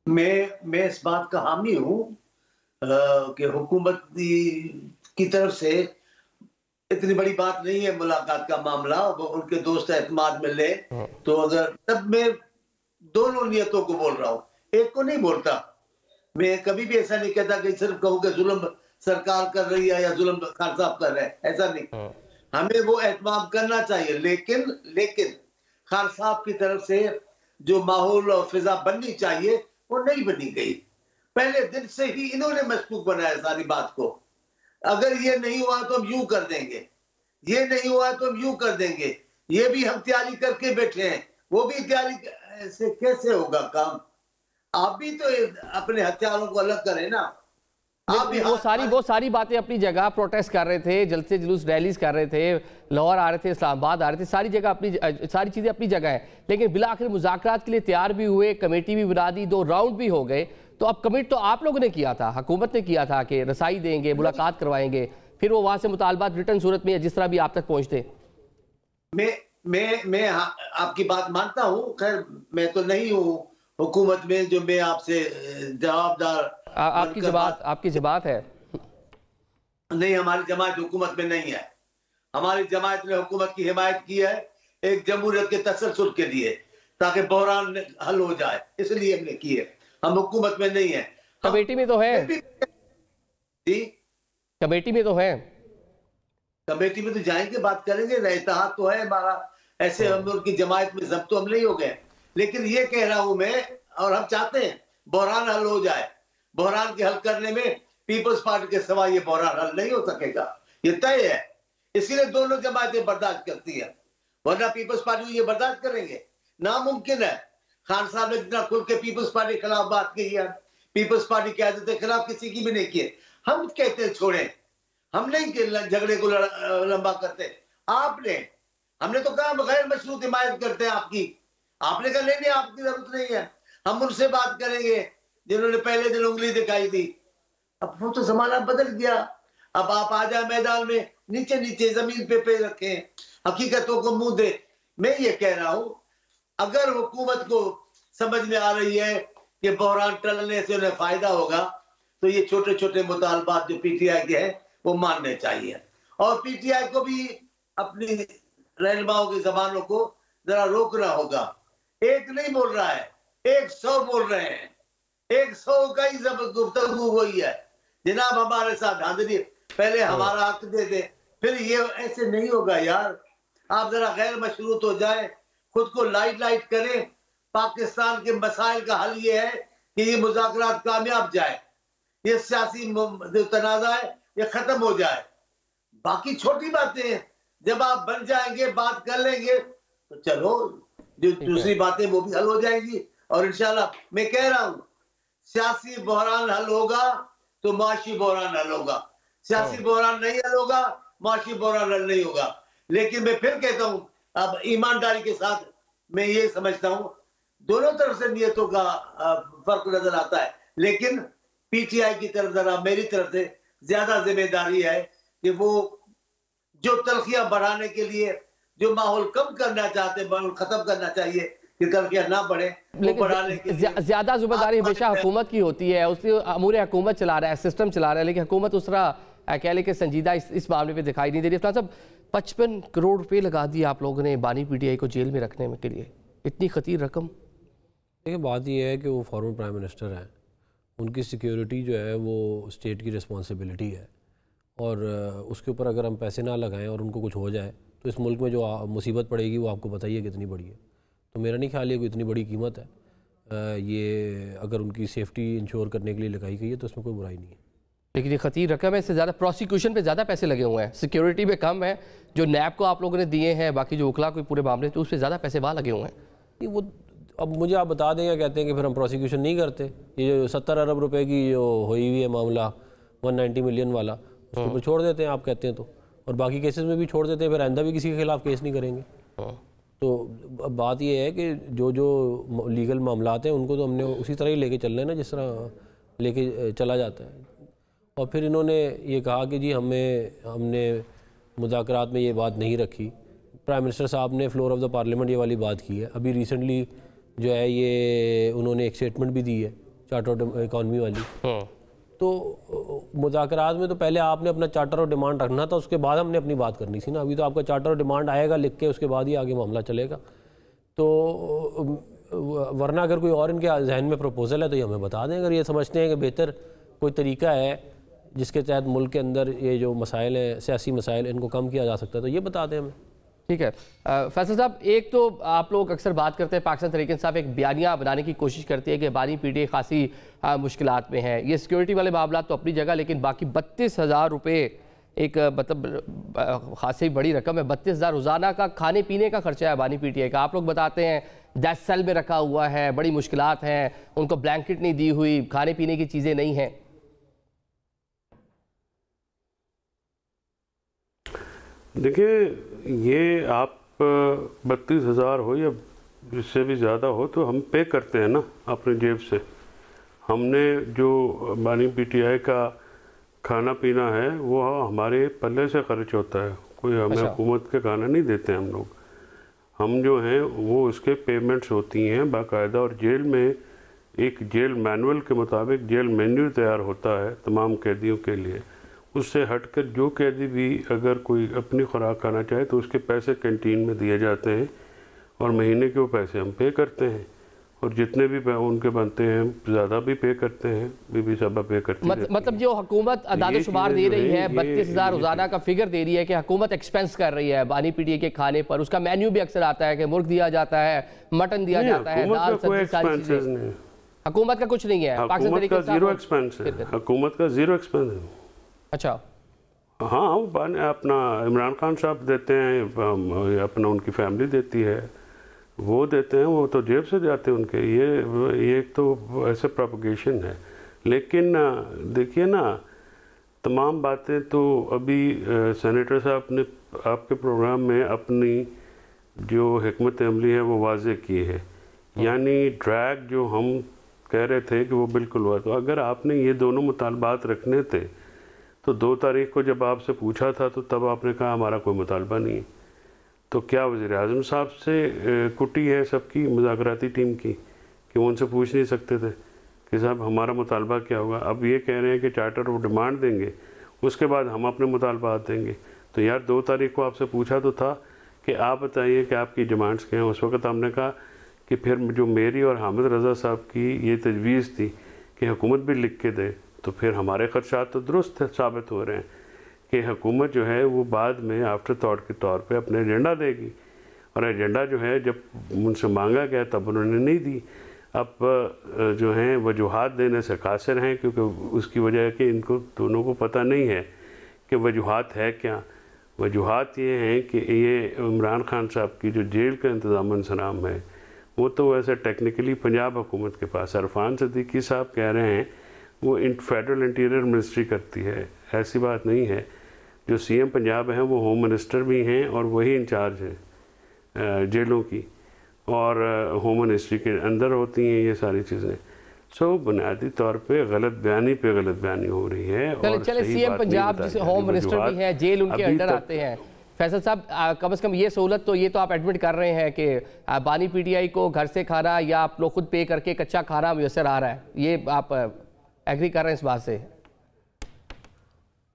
मैं इस बात का हामी हूँ कि हुकूमत की तरफ से इतनी बड़ी बात नहीं है मुलाकात का मामला, वो उनके दोस्त एतमाद में ले तो अगर, तब मैं दोनों नियतों को बोल रहा हूँ, एक को नहीं बोलता। मैं कभी भी ऐसा नहीं कहता कि सिर्फ कहूँ कि जुल्म सरकार कर रही है या जुल्म खान साहब कर रहे हैं, ऐसा नहीं। हमें वो एहतमाम करना चाहिए, लेकिन खान साहब की तरफ से जो माहौल और फिजा बननी चाहिए वो नहीं बनी गई। पहले दिन से ही इन्होंने मशकूक बनाया सारी बात को। अगर ये नहीं हुआ तो हम यूं कर देंगे, ये नहीं हुआ तो हम यूं कर देंगे, ये भी हम तैयारी करके बैठे हैं, वो भी तैयारी से कैसे होगा काम। आप भी तो अपने हथियारों को अलग करें ना। आप भी वो सारी बातें अपनी जगह, प्रोटेस्ट कर रहे थे, जलसे जुलूस रैलीज कर रहे थे, लाहौर आ रहे थे, इस्लामाबाद आ रहे थे, सारी जगह अपनी, सारी चीज़ें अपनी जगह है। लेकिन बिला आखिर मुज़ाकरात के लिए तैयार भी हुए, कमेटी भी बना दी, 2 राउंड भी हो गए। तो अब कमिट तो आप लोगों ने किया था, हुकूमत ने किया था कि रसाई देंगे, मुलाकात करवाएंगे, फिर वो वहाँ से मुतालबात रिटर्न सूरत में जिस तरह भी आप तक पहुँचते। मैं आपकी बात मानता हूँ, खैर मैं तो नहीं हूँ हुकूमत में जो मैं आपसे जवाबदार। आपकी जमात है नहीं, हमारी जमात हुकूमत में नहीं है। हमारी जमात ने हुकूमत की हिमायत की है एक जमहूरियत के तसलसल के लिए, ताकि बहरान हल हो जाए, इसलिए हमने की है। हम हुकूमत में नहीं है। कमेटी में तो है जी, कमेटी में तो है, कमेटी में तो जाएंगे, बात करेंगे, इत्तेहाद तो है हमारा। ऐसे हम उनकी जमात में जब्त तो हम नहीं हो गए। लेकिन ये कह रहा हूं मैं, और हम चाहते हैं बहरान हल हो जाए। बहरान के हल करने में पीपल्स पार्टी के सिवा ये बहरान हल नहीं हो सकेगा, ये तय है। इसीलिए दोनों जमातें बर्दाश्त करती है, वरना पीपल्स पार्टी ये बर्दाश्त करेंगे, नामुमकिन है। खान साहब ने जितना खुल के पीपल्स पार्टी के खिलाफ बात की है, पीपल्स पार्टी की आदत के खिलाफ किसी की भी नहीं की है। हम कहते हैं छोड़ें, हम नहीं झगड़े को लंबा करते। आपने, हमने तो कहा गैर मशरूत हिमायत करते हैं आपकी, आपने कहा नहीं आपकी जरूरत नहीं है, हम उनसे बात करेंगे जिन्होंने पहले दिन उंगली दिखाई थी। अब वो तो जमाना बदल गया, अब आप आ जाए मैदान में, नीचे नीचे जमीन पे पैर रखें, हकीकतों को मुंह दे। मैं ये कह रहा हूं, अगर हुकूमत को समझ में आ रही है कि बहरान टलने से उन्हें फायदा होगा, तो ये छोटे छोटे मुतालबात जो पीटीआई के हैं वो मानने चाहिए। और पीटीआई को भी अपनी रहनुमाओं की जबानों को जरा रोकना होगा। एक नहीं बोल रहा है, 100 बोल रहे हैं, 100 का ही गुफ्तगू हुई है। जनाब हमारे साथ धांधली, पहले हमारा हक दे दे, फिर ये ऐसे नहीं होगा यार। आप जरा गैर मशरूत हो जाए, खुद को लाइट करें। पाकिस्तान के मसाइल का हल ये है कि ये मुज़ाकरात कामयाब जाए, ये सियासी जो तनाज़ा है ये खत्म हो जाए। बाकी छोटी बातें हैं, जब आप बन जाएंगे, बात कर लेंगे, तो चलो जो दूसरी बातें वो भी हल हो जाएंगी। और इंशाल्लाह मैं कह रहा हूँ, सियासी बहरान हल होगा तो माशी बहरान हल होगा। सियासी बहरान नहीं हल होगा, माशी बहरान हल नहीं होगा। लेकिन मैं फिर कहता हूँ, अब ईमानदारी के साथ मैं ये समझता हूँ, दोनों तरफ से नियतों का फर्क नजर आता है। लेकिन पीटीआई की तरफ जरा मेरी तरफ से ज्यादा जिम्मेदारी है कि वो जो तलखियां बढ़ाने के लिए जो माहौल कम करना चाहते हैं, माहौल खत्म करना चाहिए कि तलखियां ना बढ़े, वो बढ़ाने के लिए ज्यादा जिम्मेदारी हमेशा हुकूमत की होती है। उसकी अमूर हुकूमत चला रहा है, सिस्टम चला रहा है, लेकिन हुकूमत उस तरह कह ले कि संजीदा इस मामले पे दिखाई नहीं दे रही। इरफान साहब, 55 करोड़ रुपए लगा दिए आप लोगों ने बानी पीटीआई को जेल में रखने के लिए, इतनी खतीर रकम। देखिए, बात यह है कि वो फॉर्मर प्राइम मिनिस्टर हैं, उनकी सिक्योरिटी जो है वो स्टेट की रिस्पॉन्सिबिलिटी है, और उसके ऊपर अगर हम पैसे ना लगाएं और उनको कुछ हो जाए तो इस मुल्क में जो मुसीबत पड़ेगी वो आपको पता ही है कितनी बड़ी है। तो मेरा नहीं ख्याल है कोई इतनी बड़ी कीमत है। ये अगर उनकी सेफ्टी इंश्योर करने के लिए लगाई गई है तो उसमें कोई बुराई नहीं है। लेकिन ये खतीर रकम है, इससे ज़्यादा प्रोसिक्यूशन पे ज़्यादा पैसे लगे हुए हैं, सिक्योरिटी पे कम है। जो नैब को आप लोगों ने दिए हैं, बाकी जो उखला कोई पूरे मामले, तो उस पर ज़्यादा पैसे वहाँ लगे हुए हैं। वो अब मुझे आप बता दें, या कहते हैं कि फिर हम प्रोसिक्यूशन नहीं करते। ये जो 70 अरब रुपए की जो हुई हुई है मामला 190 मिलियन वाला, उसके ऊपर छोड़ देते हैं आप कहते हैं तो, और बाकी केसेस में भी छोड़ देते हैं, फिर आइंदा भी किसी के खिलाफ केस नहीं करेंगे। तो अब बात ये है कि जो लीगल मामलात हैं उनको तो हमने उसी तरह ही लेके चलना है ना, जिस तरह लेके चला जाता है। और फिर इन्होंने ये कहा कि जी हमने मुज़ाकरात में ये बात नहीं रखी। प्राइम मिनिस्टर साहब ने फ्लोर ऑफ द पार्लियामेंट ये वाली बात की है। अभी रिसेंटली जो है ये उन्होंने एक स्टेटमेंट भी दी है चार्टर ऑफ इकॉनमी वाली। तो मुज़ाकरात में तो पहले आपने अपना चार्टर ऑफ डिमांड रखना था, उसके बाद हमने अपनी बात करनी थी ना। अभी तो आपका चार्टर ऑफ डिमांड आएगा लिख के, उसके बाद ही आगे मामला चलेगा। तो वरना अगर कोई और इनके जहन में प्रपोजल है तो ये हमें बता दें। अगर ये समझते हैं कि बेहतर कोई तरीका है जिसके तहत मुल्क के अंदर ये जो मसाइल हैं, सियासी मसाइल, इनको कम किया जा सकता है, तो ये बता दें हमें। ठीक है फैसल साहब, एक तो आप लोग अक्सर बात करते हैं, पाकिस्तान तहरीक इंसाफ एक बयानिया बनाने की कोशिश करती है कि बानी पीटीआई खासी मुश्किलात में है। ये सिक्योरिटी वाले मामला तो अपनी जगह, लेकिन बाकी 32,000 रुपये एक मतलब खासी बड़ी रकम है। 32,000 रोज़ाना का खाने पीने का खर्चा है बानी पीटीआई का। आप लोग बताते हैं 10 सेल में रखा हुआ है, बड़ी मुश्किलात हैं, उनको ब्लैंकेट नहीं दी हुई, खाने पीने की चीज़ें नहीं हैं। देखिए, ये आप 32,000 हो या इससे भी ज़्यादा हो तो हम पे करते हैं ना अपनी जेब से। हमने जो बानी पीटीआई का खाना पीना है वो हमारे पल्ले से खर्च होता है, कोई हमें हुकूमत के खाना नहीं देते हम लोग। हम जो हैं वो उसके पेमेंट्स होती हैं बाकायदा, और जेल में एक जेल मैनुअल के मुताबिक जेल मेन्यू तैयार होता है तमाम कैदियों के लिए। उससे हटकर जो कैदी भी अगर कोई अपनी खुराक खाना चाहे तो उसके पैसे कैंटीन में दिए जाते हैं, और महीने के वो पैसे हम पे करते हैं, और जितने भी उनके बनते हैं ज़्यादा भी पे करते हैं, बीबी साहबा पे करती हैं। मतलब जो हुकूमत अदाद शुमार दे रही है, 32,000 रोजाना का फिगर दे रही है कि हुकूमत एक्सपेंस कर रही है बानी पीटीआई के खाने पर। उसका मेन्यू भी अक्सर आता है कि मुर्ग दिया जाता है, मटन दिया जाता है, दाल सब्जी, सारी चीजें। हुकूमत का कुछ नहीं है, हुकूमत का जीरो एक्सपेंस है, हुकूमत का जीरो एक्सपेंस है। अच्छा, हाँ, अपना इमरान खान साहब देते हैं, अपना उनकी फैमिली देती है, वो देते हैं, वो तो जेब से जाते हैं उनके। ये तो ऐसे प्रोपगेशन है। लेकिन देखिए ना, तमाम बातें तो अभी सेनेटर साहब ने आपके प्रोग्राम में अपनी जो हिकमत अमली है वो वाज़े की है। यानी ड्रैग जो हम कह रहे थे कि वो बिल्कुल हुआ। तो अगर आपने ये दोनों मुतालबात रखने थे तो 2 तारीख को जब आपसे पूछा था तो तब आपने कहा हमारा कोई मुतालबा नहीं। तो क्या वज़ीर आज़म साहब से कुटी है सबकी मुज़ाकराती टीम की कि वो उनसे पूछ नहीं सकते थे कि साहब हमारा मुतालबा क्या होगा? अब ये कह रहे हैं कि चार्टर ऑफ डिमांड देंगे, उसके बाद हम अपने मुतालबात देंगे। तो यार 2 तारीख को आपसे पूछा तो था कि आप बताइए कि आपकी डिमांड्स क्या हैं। उस वक्त हमने कहा कि फिर जो मेरी और हामिद रज़ा साहब की ये तजवीज़ थी कि हुकूमत भी लिख के दे, तो फिर हमारे खर्चात तो दुरुस्त साबित हो रहे हैं कि हुकूमत जो है वो बाद में आफ्टर थॉट के तौर पे अपने एजेंडा देगी, और एजेंडा जो है जब उनसे मांगा गया तब उन्होंने नहीं दी। अब जो हैं वजूहात देने से कासिर हैं, क्योंकि उसकी वजह है कि इनको दोनों को पता नहीं है कि वजूहात है क्या। वजूहात ये हैं कि ये इमरान खान साहब की जो जेल का इंतज़ाम इंसराम है वो तो वैसे टेक्निकली पंजाब हुकूमत के पास, इरफान सिद्दीकी साहब कह रहे हैं वो फेडरल इंटीरियर मिनिस्ट्री करती है, ऐसी बात नहीं है। जो सीएम पंजाब हैं वो होम मिनिस्टर भी हैं और वही इंचार्ज हैं जेलों की, और होम मिनिस्ट्री के अंदर होती हैं ये सारी चीज़ें। सो बुनियादी तौर पे गलत बयानी हो रही है। और चले सीएम पंजाब जिसे होम मिनिस्टर भी हैं, जेल उनके अंडर आते हैं। फैसल साहब, कम से कम ये सहूलत तो ये तो आप एडमिट कर रहे हैं कि बानी पीटीआई को घर से खाना या आप लोग खुद पे करके कच्चा खाना मुयसर आ रहा है, ये आप एग्री कर रहे हैं इस बात से?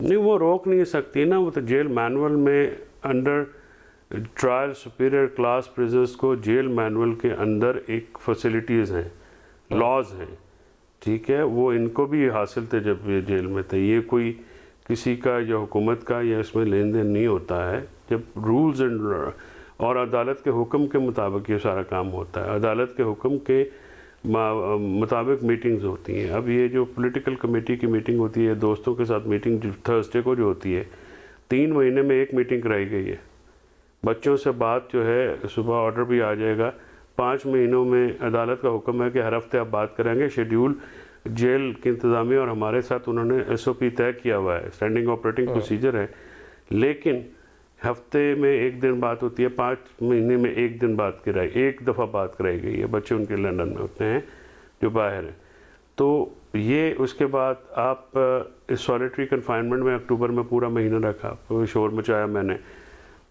नहीं, वो रोक नहीं सकती ना, वो तो जेल मैनुअल में under trial superior class prisoners को जेल मैनुअल के अंदर एक फैसिलिटीज़ हैं, लॉज हैं, ठीक है, वो इनको भी हासिल थे जब ये जेल में थे। ये कोई किसी का या हुकूमत का या इसमें लेन देन नहीं होता है। जब रूल्स एंड और अदालत के हुक्म के मुताबिक ये सारा काम होता है, अदालत के हुक्म के मुताबिक मीटिंग्स होती हैं। अब ये जो पॉलिटिकल कमेटी की मीटिंग होती है, दोस्तों के साथ मीटिंग थर्सडे को जो होती है, 3 महीने में एक मीटिंग कराई गई है। बच्चों से बात जो है, सुबह ऑर्डर भी आ जाएगा, 5 महीनों में अदालत का हुक्म है कि हर हफ्ते आप बात करेंगे। शेड्यूल जेल की इंतज़ामिया और हमारे साथ उन्होंने SOP तय किया हुआ है, स्टैंडिंग ऑपरेटिंग प्रोसीजर है, लेकिन हफ्ते में 1 दिन बात होती है, 5 महीने में 1 दिन बात कराई, 1 दफ़ा बात कराई गई है। बच्चे उनके लंदन में होते हैं जो बाहर हैं। तो ये उसके बाद आप इस सॉलिटरी कन्फाइनमेंट में अक्टूबर में पूरा महीना रखा, तो शोर मचाया मैंने,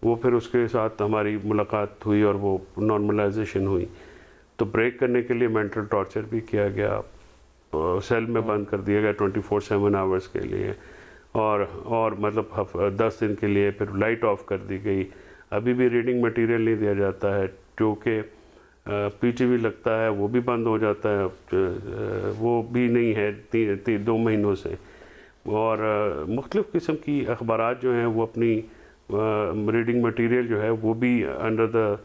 वो फिर उसके साथ हमारी मुलाकात हुई और वो नॉर्मलाइजेशन हुई। तो ब्रेक करने के लिए मेंटल टॉर्चर भी किया गया, सेल में बंद कर दिया गया 24/7 आवर्स के लिए, और मतलब 10 दिन के लिए फिर लाइट ऑफ कर दी गई। अभी भी रीडिंग मटेरियल नहीं दिया जाता है, जो कि PTV लगता है वो भी बंद हो जाता है, वो भी नहीं है 2 महीनों से। और मुख्तलिफ़ किस्म की अखबारात जो हैं वो अपनी रीडिंग मटेरियल जो है वो भी अंडर द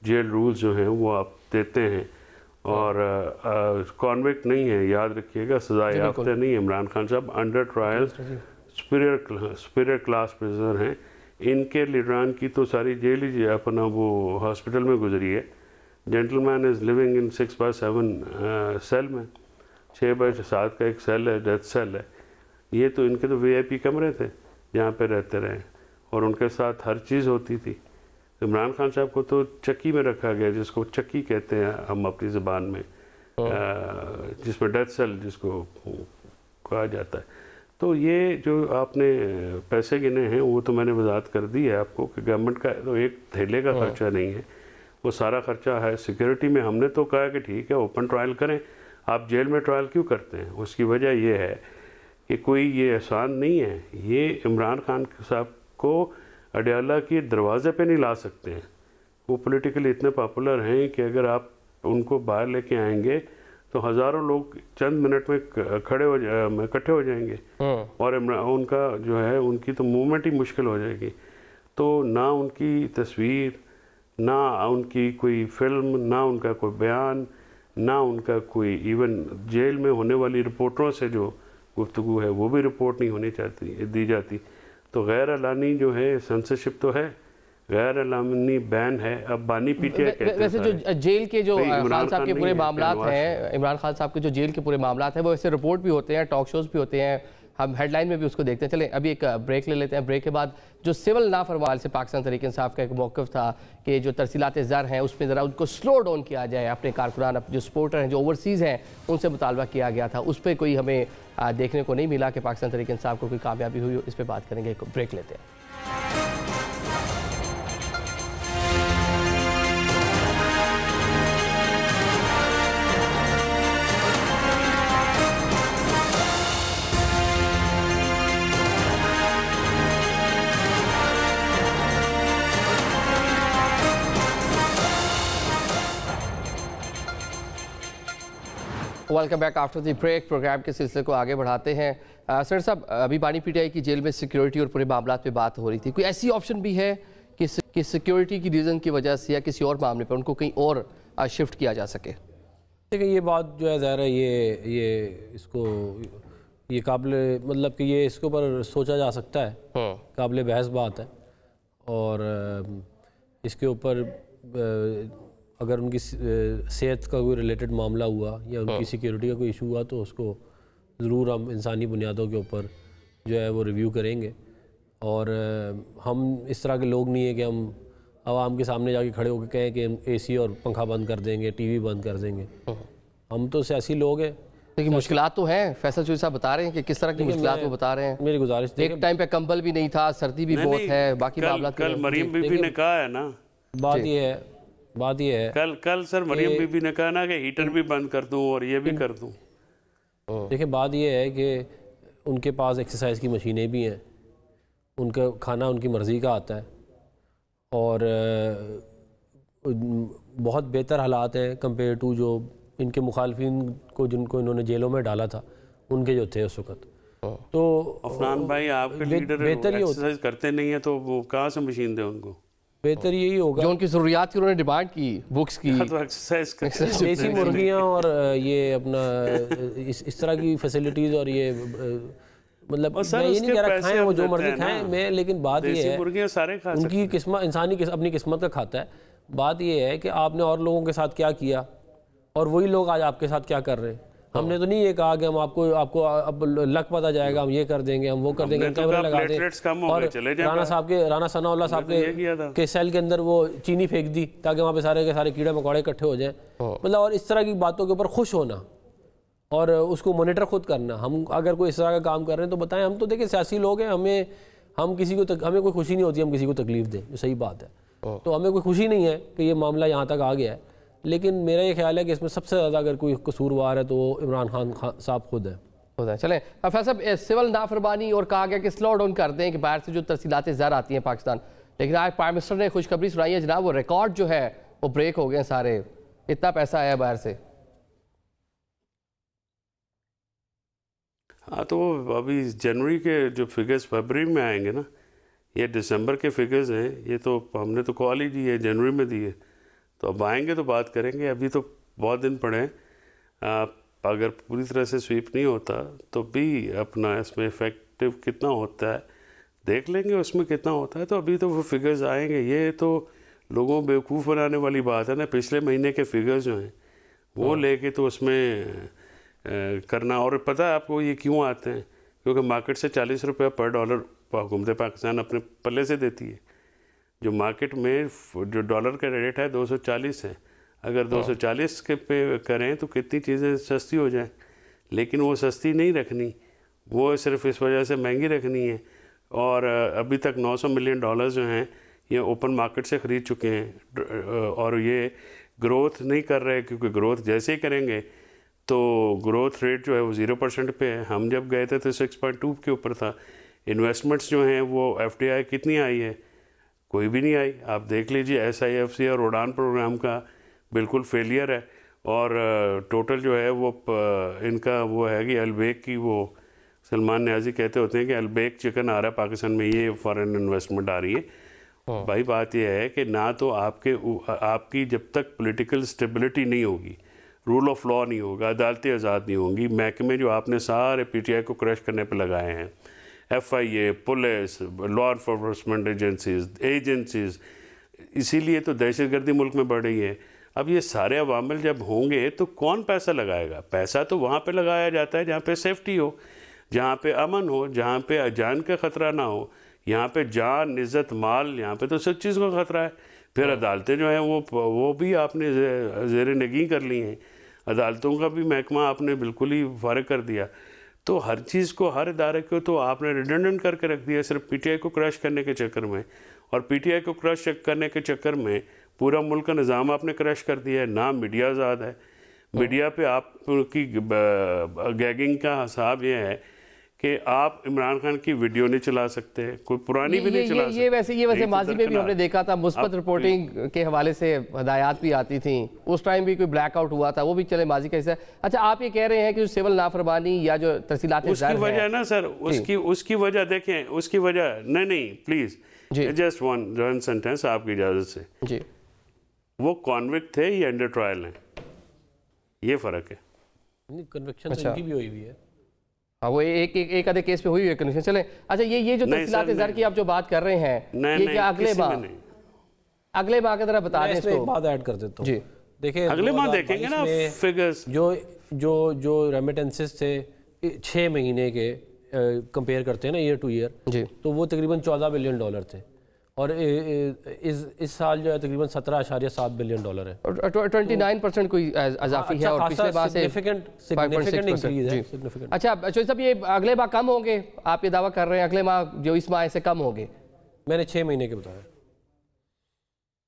जेल रूल्स जो हैं वो आप देते हैं। और कॉन्विक्ट नहीं है, याद रखिएगा, सजा याफ्ता नहीं है इमरान खान साहब, under trial superior class prisoner हैं। इनके लीडरान की तो सारी जेल ही अपना वो हॉस्पिटल में गुजरी है। Gentleman is living in 6/7 cell में, 6/7 का एक सेल है, डेथ सेल है। ये तो इनके तो VIP कमरे थे जहाँ पे रहते रहे, और उनके साथ हर चीज़ होती थी। इमरान खान साहब को तो चक्की में रखा गया, जिसको चक्की कहते हैं हम अपनी ज़बान में, जिसमें डेथ सेल जिसको कहा जाता है। तो ये जो आपने पैसे गिने हैं वो तो मैंने वजाहत कर दी है आपको कि गवर्नमेंट का तो एक थैले का खर्चा नहीं है, वो सारा खर्चा है सिक्योरिटी में। हमने तो कहा कि ठीक है ओपन ट्रायल करें, आप जेल में ट्रायल क्यों करते हैं? उसकी वजह ये है कि कोई ये आसान नहीं है, ये इमरान खान साहब को अडयाला के दरवाज़े पे नहीं ला सकते हैं। वो पॉलिटिकली इतने पॉपुलर हैं कि अगर आप उनको बाहर लेके आएंगे तो हज़ारों लोग चंद मिनट में इकट्ठे हो जाएंगे, और उनका जो है उनकी तो मूवमेंट ही मुश्किल हो जाएगी। तो ना उनकी तस्वीर, ना उनकी कोई फिल्म, ना उनका कोई बयान, ना उनका कोई इवन जेल में होने वाली रिपोर्टरों से जो गुफ्तगू है वो भी रिपोर्ट नहीं होनी दी जाती। तो गैर अलानी जो है सेंसरशिप तो है, गैर अलानी बैन है। अब बानी पीटीआई कहते हैं। वैसे जो जेल के जो खान साहब के पूरे मामलात हैं, इमरान खान साहब के जो जेल के पूरे मामलात हैं, वो ऐसे रिपोर्ट भी होते हैं, टॉक शोज़ भी होते हैं, हम हेडलाइन में भी उसको देखते हैं। चलें अभी एक ब्रेक ले लेते हैं। ब्रेक के बाद जो सिविल नाफरमान से पाकिस्तान तहरीक इंसाफ का एक मौक़िफ़ था कि जो तरसीलात ज़र हैं उसमें ज़रा उनको स्लो डाउन किया जाए, अपने कारकुनान जो सपोर्टर हैं जो ओवरसीज़ हैं उनसे मुतालबा किया गया था, उस पर कोई हमें देखने को नहीं मिला कि पाकिस्तान तहरीक इंसाफ को कोई कामयाबी हुई। इस पर बात करेंगे, ब्रेक लेते हैं। Welcome back after the break. Programme के सिलसिले को आगे बढ़ाते हैं। सर साहब, अभी बानी पीटीआई की जेल में सिक्योरिटी और पूरे मामला पे बात हो रही थी, कोई ऐसी ऑप्शन भी है कि सिक्योरिटी की रीज़न की वजह से या किसी और मामले पर उनको कहीं और शिफ्ट किया जा सके? देखिए, ये बात जो है ज़ाहिर है ये काबिल मतलब कि ये इसके ऊपर सोचा जा सकता है, काबिल बहस बात है। और इसके ऊपर अगर उनकी सेहत का कोई रिलेटेड मामला हुआ या उनकी सिक्योरिटी का कोई इशू हुआ तो उसको ज़रूर हम इंसानी बुनियादों के ऊपर जो है वो रिव्यू करेंगे। और हम इस तरह के लोग नहीं है कि हम आवाम के सामने जाके खड़े होकर कहें कि हम एसी और पंखा बंद कर देंगे, टीवी बंद कर देंगे। हम तो सियासी लोग हैं। लेकिन मुश्किलात तो हैं। फैसल चौधरी साहब बता रहे हैं कि किस तरह की मुश्किलात वो बता रहे हैं। मेरी गुजारिश, एक टाइम पे कंबल भी नहीं था, सर्दी भी बहुत है, बाकी मामला कल मरियम बीबी ने कहा है ना, बात ये है कल सर मरियम बीबी ने कहा ना कि हीटर भी बंद कर दूं और ये भी कर दूं। देखिए, बात ये है कि उनके पास एक्सरसाइज की मशीनें भी हैं, उनका खाना उनकी मर्ज़ी का आता है और बहुत बेहतर हालात हैं कंपेयर टू जो इनके मुखालफिन को जिनको इन्होंने जेलों में डाला था उनके जो थे उस वक्त। तो अफनान भाई, आपके लीडर एक्सरसाइज करते नहीं है तो वो कहाँ से मशीन दे उनको? बेहतर यही होगा जो उनकी ज़रूरियात की उन्होंने डिमांड की, बुक्स की, तो एक्सरसाइज देसी मुर्गियाँ और ये अपना इस तरह की फैसिलिटीज़ और ये मतलब मैं ये नहीं कह रहा खाएं वो जो मर्जी खाएं मैं, लेकिन बात ये है उनकी किस्मत, इंसानी अपनी किस्मत का खाता है। बात ये है कि आपने और लोगों के साथ क्या किया और वही लोग आज आपके साथ क्या कर रहे हैं। हमने तो नहीं ये कहा कि हम आपको अब लक पता जाएगा, हम ये कर देंगे, हम वो कर देंगे, कैमरा लगा दें। और राना सनाउल्लाह साहब के सेल के अंदर वो चीनी फेंक दी ताकि वहाँ पे सारे के सारे कीड़े मकोड़े इकट्ठे हो जाएं। मतलब और इस तरह की बातों के ऊपर खुश होना और उसको मॉनिटर खुद करना। हम अगर कोई इस तरह का काम कर रहे हैं तो बताएं। हम तो देखिए सियासी लोग हैं, हमें किसी को हमें कोई खुशी नहीं होती हम किसी को तकलीफ दें, जो सही बात है। तो हमें कोई खुशी नहीं है कि ये मामला यहाँ तक आ गया है, लेकिन मेरा ये ख्याल है कि इसमें सबसे ज़्यादा अगर कोई कसूरवार है तो इमरान खान साहब खुद है। चलें फैसल साहब, सिविल नाफरमानी और कहा गया कि स्लो डाउन कर दें कि बाहर से जो तरसीलात ज़र आती हैं पाकिस्तान, लेकिन आज प्राइम मिनिस्टर ने खुशखबरी सुनाई है जनाब, वो रिकॉर्ड जो है वो ब्रेक हो गए सारे, इतना पैसा आया बाहर से। हाँ, तो अभी जनवरी के जो फिगर्स फरवरी में आएंगे ना, ये दिसंबर के फिगर्स हैं, ये तो हमने तो कॉल ही दी है, जनवरी में दी है, तो अब आएंगे तो बात करेंगे। अभी तो बहुत दिन पड़े हैं। अगर पूरी तरह से स्वीप नहीं होता तो भी अपना इसमें इफेक्टिव कितना होता है देख लेंगे, उसमें कितना होता है। तो अभी तो वो फिगर्स आएंगे। ये तो लोगों को बेवकूफ़ बनाने वाली बात है ना, पिछले महीने के फिगर्स जो हैं वो लेके तो उसमें करना। और पता है आपको ये क्यों आते हैं? क्योंकि मार्केट से 40 रुपये पर डॉलर हुकूमत पाकिस्तान अपने पल्ले से देती है। जो मार्केट में जो डॉलर का रेट है 240 है, अगर 240 के पे करें तो कितनी चीज़ें सस्ती हो जाएं, लेकिन वो सस्ती नहीं रखनी, वो सिर्फ इस वजह से महंगी रखनी है। और अभी तक 900 मिलियन डॉलर जो हैं ये ओपन मार्केट से ख़रीद चुके हैं और ये ग्रोथ नहीं कर रहे, क्योंकि ग्रोथ जैसे ही करेंगे तो ग्रोथ रेट जो है वो 0% पे है। हम जब गए थे तो 6.2 के ऊपर था। इन्वेस्टमेंट्स जो हैं वो FDI कितनी आई है? कोई भी नहीं आई। आप देख लीजिए SIFC और उड़ान प्रोग्राम का बिल्कुल फेलियर है। और टोटल जो है वो इनका वो है कि अलबेक की, वो सलमान न्याजी कहते होते हैं कि अलबेक चिकन आ रहा है पाकिस्तान में, ये फॉरेन इन्वेस्टमेंट आ रही है। भाई बात यह है कि ना तो आपकी जब तक पॉलिटिकल स्टेबिलिटी नहीं होगी, रूल ऑफ लॉ नहीं होगा, अदालतें आज़ाद नहीं होंगी, महकमे जो आपने सारे PTI को क्रश करने पर लगाए हैं, FIA, police, law enforcement agencies, इसीलिए तो दहशतगर्दी मुल्क में बढ़ रही है। अब ये सारे अवामिल जब होंगे तो कौन पैसा लगाएगा? पैसा तो वहाँ पे लगाया जाता है जहाँ पे सेफ्टी हो, जहाँ पे अमन हो, जहाँ पे जान का ख़तरा ना हो। यहाँ पे जान, इज़्ज़त, माल, यहाँ पे तो सब चीज़ का ख़तरा है। फिर अदालतें जो हैं वो भी आपने ज़ेर नगी कर ली हैं। अदालतों का भी महकमा आपने बिल्कुल ही फारिग कर दिया। तो हर चीज़ को, हर इदारे को तो आपने रिडंडेंट करके रख दिया सिर्फ PTI को क्रश करने के चक्कर में। और PTI को क्रश करने के चक्कर में पूरा मुल्क का निज़ाम आपने क्रश कर दिया है। ना मीडिया आज़ाद है। मीडिया पे आपकी गैगिंग का हिसाब ये है कि आप इमरान खान की वीडियो नहीं चला सकते, कोई पुरानी भी नहीं चला सकते। ये वैसे माजी में भी हमने देखा था, मुस्बत रिपोर्टिंग के हवाले से हदायत भी आती थी, उस टाइम भी कोई ब्लैकआउट हुआ था, वो भी चले माजी का हिस्सा। अच्छा, आप ये कह रहे हैं कि जो सिविल नाफरमानी या जो तरसीलात उसकी वजह ना सर, उसकी वजह देखें, उसकी वजह नहीं प्लीज जस्ट वन सेंटेंस आपकी इजाजत से जी, वो कॉन्विक्ट थे या अंडर ट्रायल हैं, ये फर्क है। कन्विक्शन तो इनकी भी हुई हुई है। हाँ, वो एक आधे केस पे हुई है कन्विक्शन। चले, अच्छा ये जो तफसीलात ज़र की आप जो बात कर रहे हैं, ये क्या अगले माह की तरह बता दें इसको? एक बात ऐड कर देता हूँ जी, देखिए अगले माह देखेंगे ना फिगर्स, जो रेमिटेंसेस थे 6 महीने के कंपेयर करते हैं ना ईयर टू ईयर जी, तो वो तकरीबन $14 बिलियन थे, और इस साल जो है तकरीबन $17.7 बिलियन है, 29% कोई इजाफी है, और पिछले बार से सिग्निफिकेंट इंक्रीज है, सिग्निफिकेंट। अच्छा साहब, ये अगले माह कम होंगे, आप ये दावा कर रहे हैं अगले माह जो इस माह से कम होंगे? मैंने 6 महीने के बताया।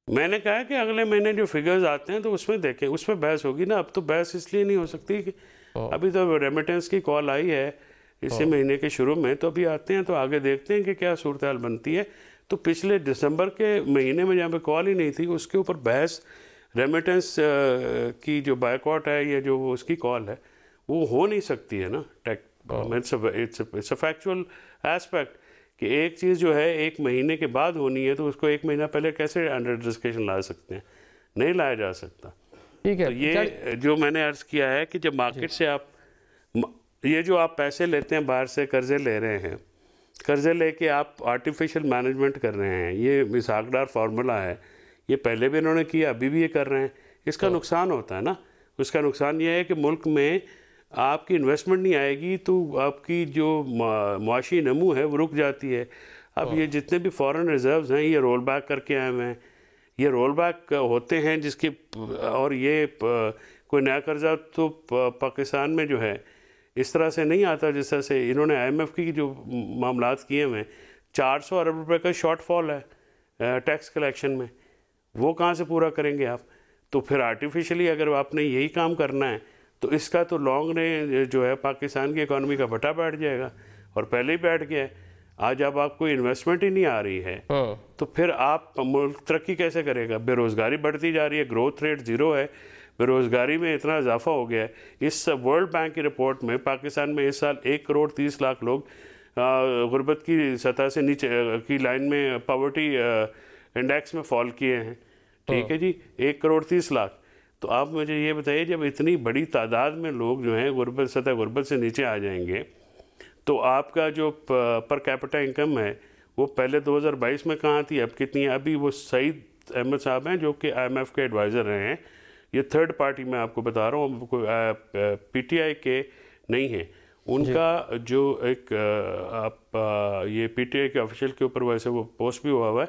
मैंने कहा कि अगले महीने जो फिगर्स आते हैं तो उसमें देखें, उस पर बहस होगी ना। अब तो बहस इसलिए नहीं हो सकती कि अभी तो रेमिटेंस की कॉल आई है इसी महीने के शुरू में, तो अभी आते हैं तो आगे देखते हैं कि क्या सूरत हाल बनती है। तो पिछले दिसंबर के महीने में जहाँ पे कॉल ही नहीं थी, उसके ऊपर बहस रेमिटेंस की जो बायकॉट है या जो उसकी कॉल है वो हो नहीं सकती है ना। इट्स अ फैक्चुअल एस्पेक्ट कि एक चीज़ जो है एक महीने के बाद होनी है तो उसको एक महीना पहले कैसे अंडर डिस्कशन ला सकते हैं? नहीं लाया जा सकता। ठीक है, तो ये जो मैंने अर्ज़ किया है कि जब मार्केट से आप ये जो आप पैसे लेते हैं, बाहर से कर्जे ले रहे हैं, कर्जे लेके आप आर्टिफिशियल मैनेजमेंट कर रहे हैं, ये मिसाकदार फार्मूला है, ये पहले भी इन्होंने किया, अभी भी ये कर रहे हैं। इसका नुकसान होता है ना। उसका नुकसान ये है कि मुल्क में आपकी इन्वेस्टमेंट नहीं आएगी तो आपकी जो मुआशी नमू है वो रुक जाती है। अब ये जितने भी फॉरेन रिजर्व्स हैं ये रोल बैक करके आए हुए हैं, ये रोल बैक होते हैं जिसकी, और ये कोई नया कर्जा तो पाकिस्तान में जो है इस तरह से नहीं आता जिस तरह से इन्होंने IMF की जो मामलात किए हुए हैं। 400 अरब रुपए का शॉर्टफॉल है टैक्स कलेक्शन में, वो कहाँ से पूरा करेंगे आप? तो फिर आर्टिफिशियली अगर आपने यही काम करना है तो इसका तो लॉन्ग रेंज जो है पाकिस्तान की इकॉनमी का बटा बैठ जाएगा, और पहले ही बैठ गया है। आज अब आपको इन्वेस्टमेंट ही नहीं आ रही है तो फिर आप मुल्क तरक्की कैसे करेगा? बेरोज़गारी बढ़ती जा रही है, ग्रोथ रेट 0 है, बेरोज़गारी में इतना इजाफा हो गया है। इस वर्ल्ड बैंक की रिपोर्ट में पाकिस्तान में इस साल 1 करोड़ 30 लाख लोग गुर्बत की सतह से नीचे की लाइन में पॉवर्टी इंडेक्स में फॉल किए हैं। ठीक है जी, 1 करोड़ 30 लाख। तो आप मुझे ये बताइए, जब इतनी बड़ी तादाद में लोग जो हैं सतह गुर्बत से नीचे आ जाएंगे तो आपका जो पर कैपिटा इनकम है वो पहले 2022 में कहाँ थी, अब कितनी है? अभी वो सईद अहमद साहब हैं जो कि IMF के एडवाइज़र रहे हैं, ये थर्ड पार्टी मैं आपको बता रहा हूँ, कोई PTI के नहीं है। उनका जो एक ये PTI के ऑफिशियल के ऊपर वैसे वो पोस्ट भी हुआ है,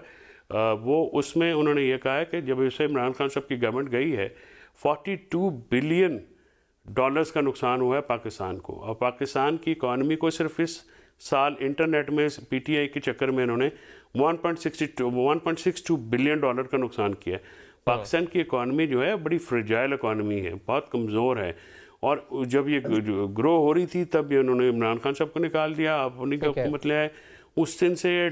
वो उसमें उन्होंने ये कहा है कि जब इससे इमरान खान साहब की गवर्नमेंट गई है 42 बिलियन डॉलर्स का नुकसान हुआ है पाकिस्तान को, और पाकिस्तान की इकॉनमी को सिर्फ इस साल इंटरनेट में PTI के चक्कर में इन्होंने 1.62 बिलियन डॉलर का नुकसान किया है। पाकिस्तान की इकॉनमी जो है बड़ी फ्रेजाइल इकॉनमी है, बहुत कमज़ोर है, और जब ये ग्रो हो रही थी तब ये उन्होंने इमरान खान साहब को निकाल दिया, अब उन्हीं का हुकूमत ले आए, उस दिन से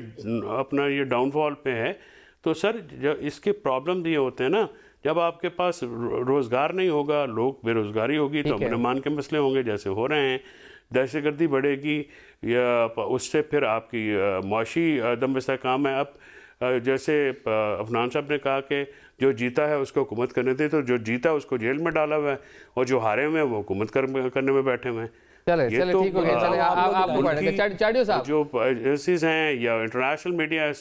अपना ये डाउनफॉल पे है। तो सर जब इसके प्रॉब्लम ये होते हैं ना, जब आपके पास रोज़गार नहीं होगा, लोग बेरोज़गारी होगी तो अमन के मसले होंगे जैसे हो रहे हैं, दहशतगर्दी बढ़ेगी, या उससे फिर आपकी मुआशी दम इस्तेहकाम है। अब जैसे अफनान साहब ने कहा कि जो जीता है उसको हुकूमत करने दे, तो जो जीता उसको जेल में डाला हुआ है और जो हारे हुए हैं वो हुकूमत करने में बैठे हुए हैं। चले ठीक हो गया, चले आप चाडियो साहब जो एजेंसीज हैं या इंटरनेशनल मीडिया।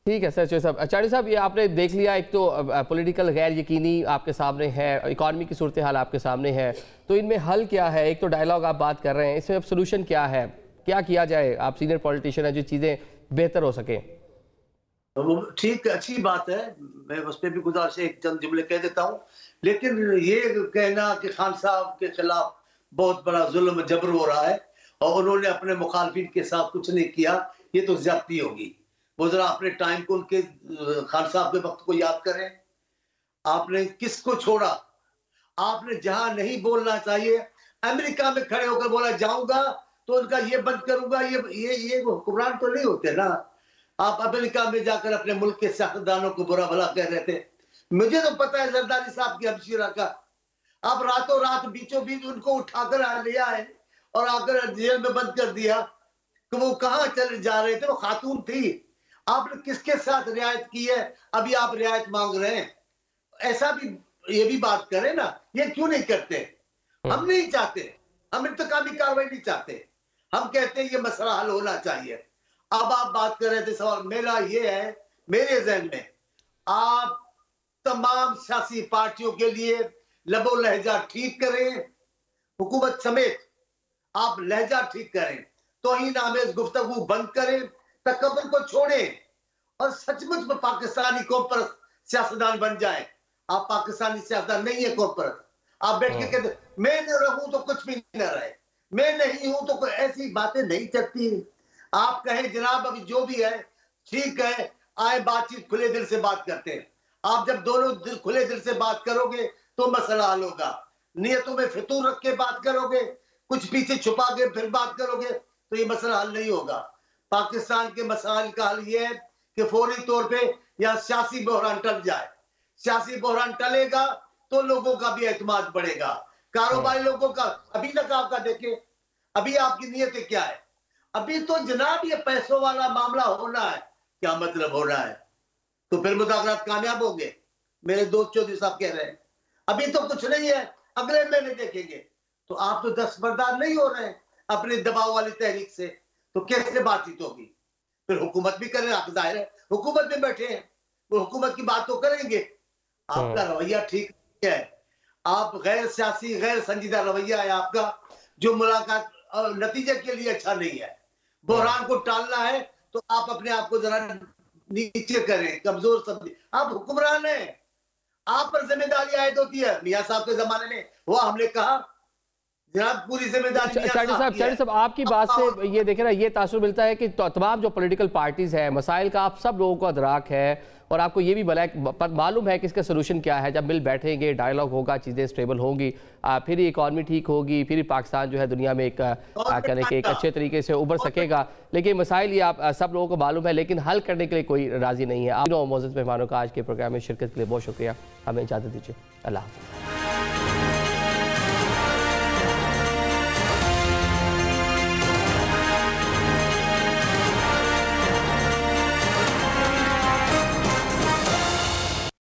ठीक है सर साहब, चाडियो साहब ये आपने देख लिया, एक तो पॉलिटिकल गैर यकीनी आपके सामने है, इकॉनमी की सूरत हाल आपके सामने है, तो इनमें हल क्या है? एक तो डायलॉग आप बात कर रहे हैं, इसमें अब सोल्यूशन क्या है, क्या किया जाए? आप सीनियर पॉलिटिशियन है, जो चीज़ें बेहतर हो सके। ठीक, अच्छी बात है, मैं उस पर भी गुजारिश एक चंद जुमले कह देता हूँ। लेकिन ये कहना कि खान साहब के खिलाफ बहुत बड़ा जुल्म जबर हो रहा है और उन्होंने अपने मुखालफिन के साथ कुछ नहीं किया, ये तो ज्यादती होगी। वो जरा अपने टाइम को, उनके खान साहब के वक्त को याद करें। आपने किसको छोड़ा? आपने जहां नहीं बोलना चाहिए, अमेरिका में खड़े होकर बोला जाऊंगा तो उनका ये बंद करूंगा, ये हुक्मरान तो नहीं होते ना। आप अमेरिका में जाकर अपने मुल्क के सियासतदानों को बुरा भला कह रहे थे। मुझे तो पता है जरदारी साहब की हमशीरा का, आप रातों रात बीचों बीच उनको उठाकर ले आए और आकर जेल में बंद कर दिया कि वो कहाँ चले जा रहे थे, वो खातून थी। आपने किसके साथ रियायत की है, अभी आप रियायत मांग रहे हैं? ऐसा भी ये भी बात करें ना, ये क्यों नहीं करते? हम नहीं चाहते, हम इंतकामी कार्रवाई नहीं चाहते, हम कहते हैं ये मसला हल होना चाहिए। अब आप बात कर रहे थे, सवाल मेरा ये है, मेरे जहन में आप तमाम सियासी पार्टियों के लिए लबो लहजा ठीक करें, हुकूमत समेत आप लहजा ठीक करें, तौहीन आमेज गुफ्तगू बंद करें, तकब्बुर को छोड़ें और सचमुच में पाकिस्तानी कौम पर सियासतदान बन जाए। आप पाकिस्तानी सियासतदान नहीं है कौम पर। आप बैठ के कहते मैं न रहूं तो कुछ भी न रहे, मैं नहीं हूं तो कोई, ऐसी बातें नहीं चलती। आप कहें जनाब अभी जो भी है ठीक है, आए बातचीत खुले दिल से बात करते हैं। आप जब दोनों खुले दिल से बात करोगे तो मसला हल होगा। नियतों में फितूर रख के बात करोगे, कुछ पीछे छुपा के फिर बात करोगे तो ये मसला हल नहीं होगा। पाकिस्तान के मसाइल का हल ये है कि फौरी तौर पे या सियासी बहरान टल जाए। सियासी बहरान टलेगा तो लोगों का भी एतमाद बढ़ेगा, कारोबारी लोगों का। अभी तक आपका देखें, अभी आपकी नीयतें क्या है? अभी तो जनाब ये पैसों वाला मामला होना है। क्या मतलब होना है? तो फिर मुज़ाकरात कामयाब होंगे, मेरे दोस्त चौधरी साहब कह रहे हैं। अभी तो कुछ नहीं है, अगले महीने देखेंगे। तो आप तो दस्तबरदार नहीं हो रहे हैं अपने दबाव वाली तहरीक से, तो कैसे बातचीत होगी? फिर हुकूमत भी करे, आप जाहिर है हुकूमत में बैठे हैं, वो हुकूमत की बात तो करेंगे। आपका रवैया ठीक है, आप गैर सियासी गैर संजीदा रवैया है आपका, जो मुलाकात नतीजे के लिए अच्छा नहीं है। बहरान को टालना है तो आप अपने आप को जरा नीचे करें, कमजोर समझे। आप हुक्मरान हैं, आप पर जिम्मेदारी आयद होती है। मियां साहब के जमाने में हुआ, हमने कहा जनाब पूरी जिम्मेदारी। साहब आपकी बात से ये देखे ना, ये तासुर मिलता है कि तमाम जो पॉलिटिकल पार्टीज है, मसाइल का आप सब लोगों को अदराक है और आपको ये भी मालूम है कि इसका सोल्यूशन क्या है। जब मिल बैठेंगे, डायलॉग होगा, चीज़ें स्टेबल होंगी, फिर इकॉनमी ठीक होगी, फिर पाकिस्तान जो है दुनिया में एक कहने के एक अच्छे तरीके से उभर सकेगा। लेकिन मसाइल ये आप सब लोगों को मालूम है, लेकिन हल करने के लिए कोई राजी नहीं है। आप मौजूद मेहमानों का आज के प्रोग्राम में शिरकत के लिए बहुत शुक्रिया। हमें इजाज़त दीजिए, अल्लाह हाफ़िज़।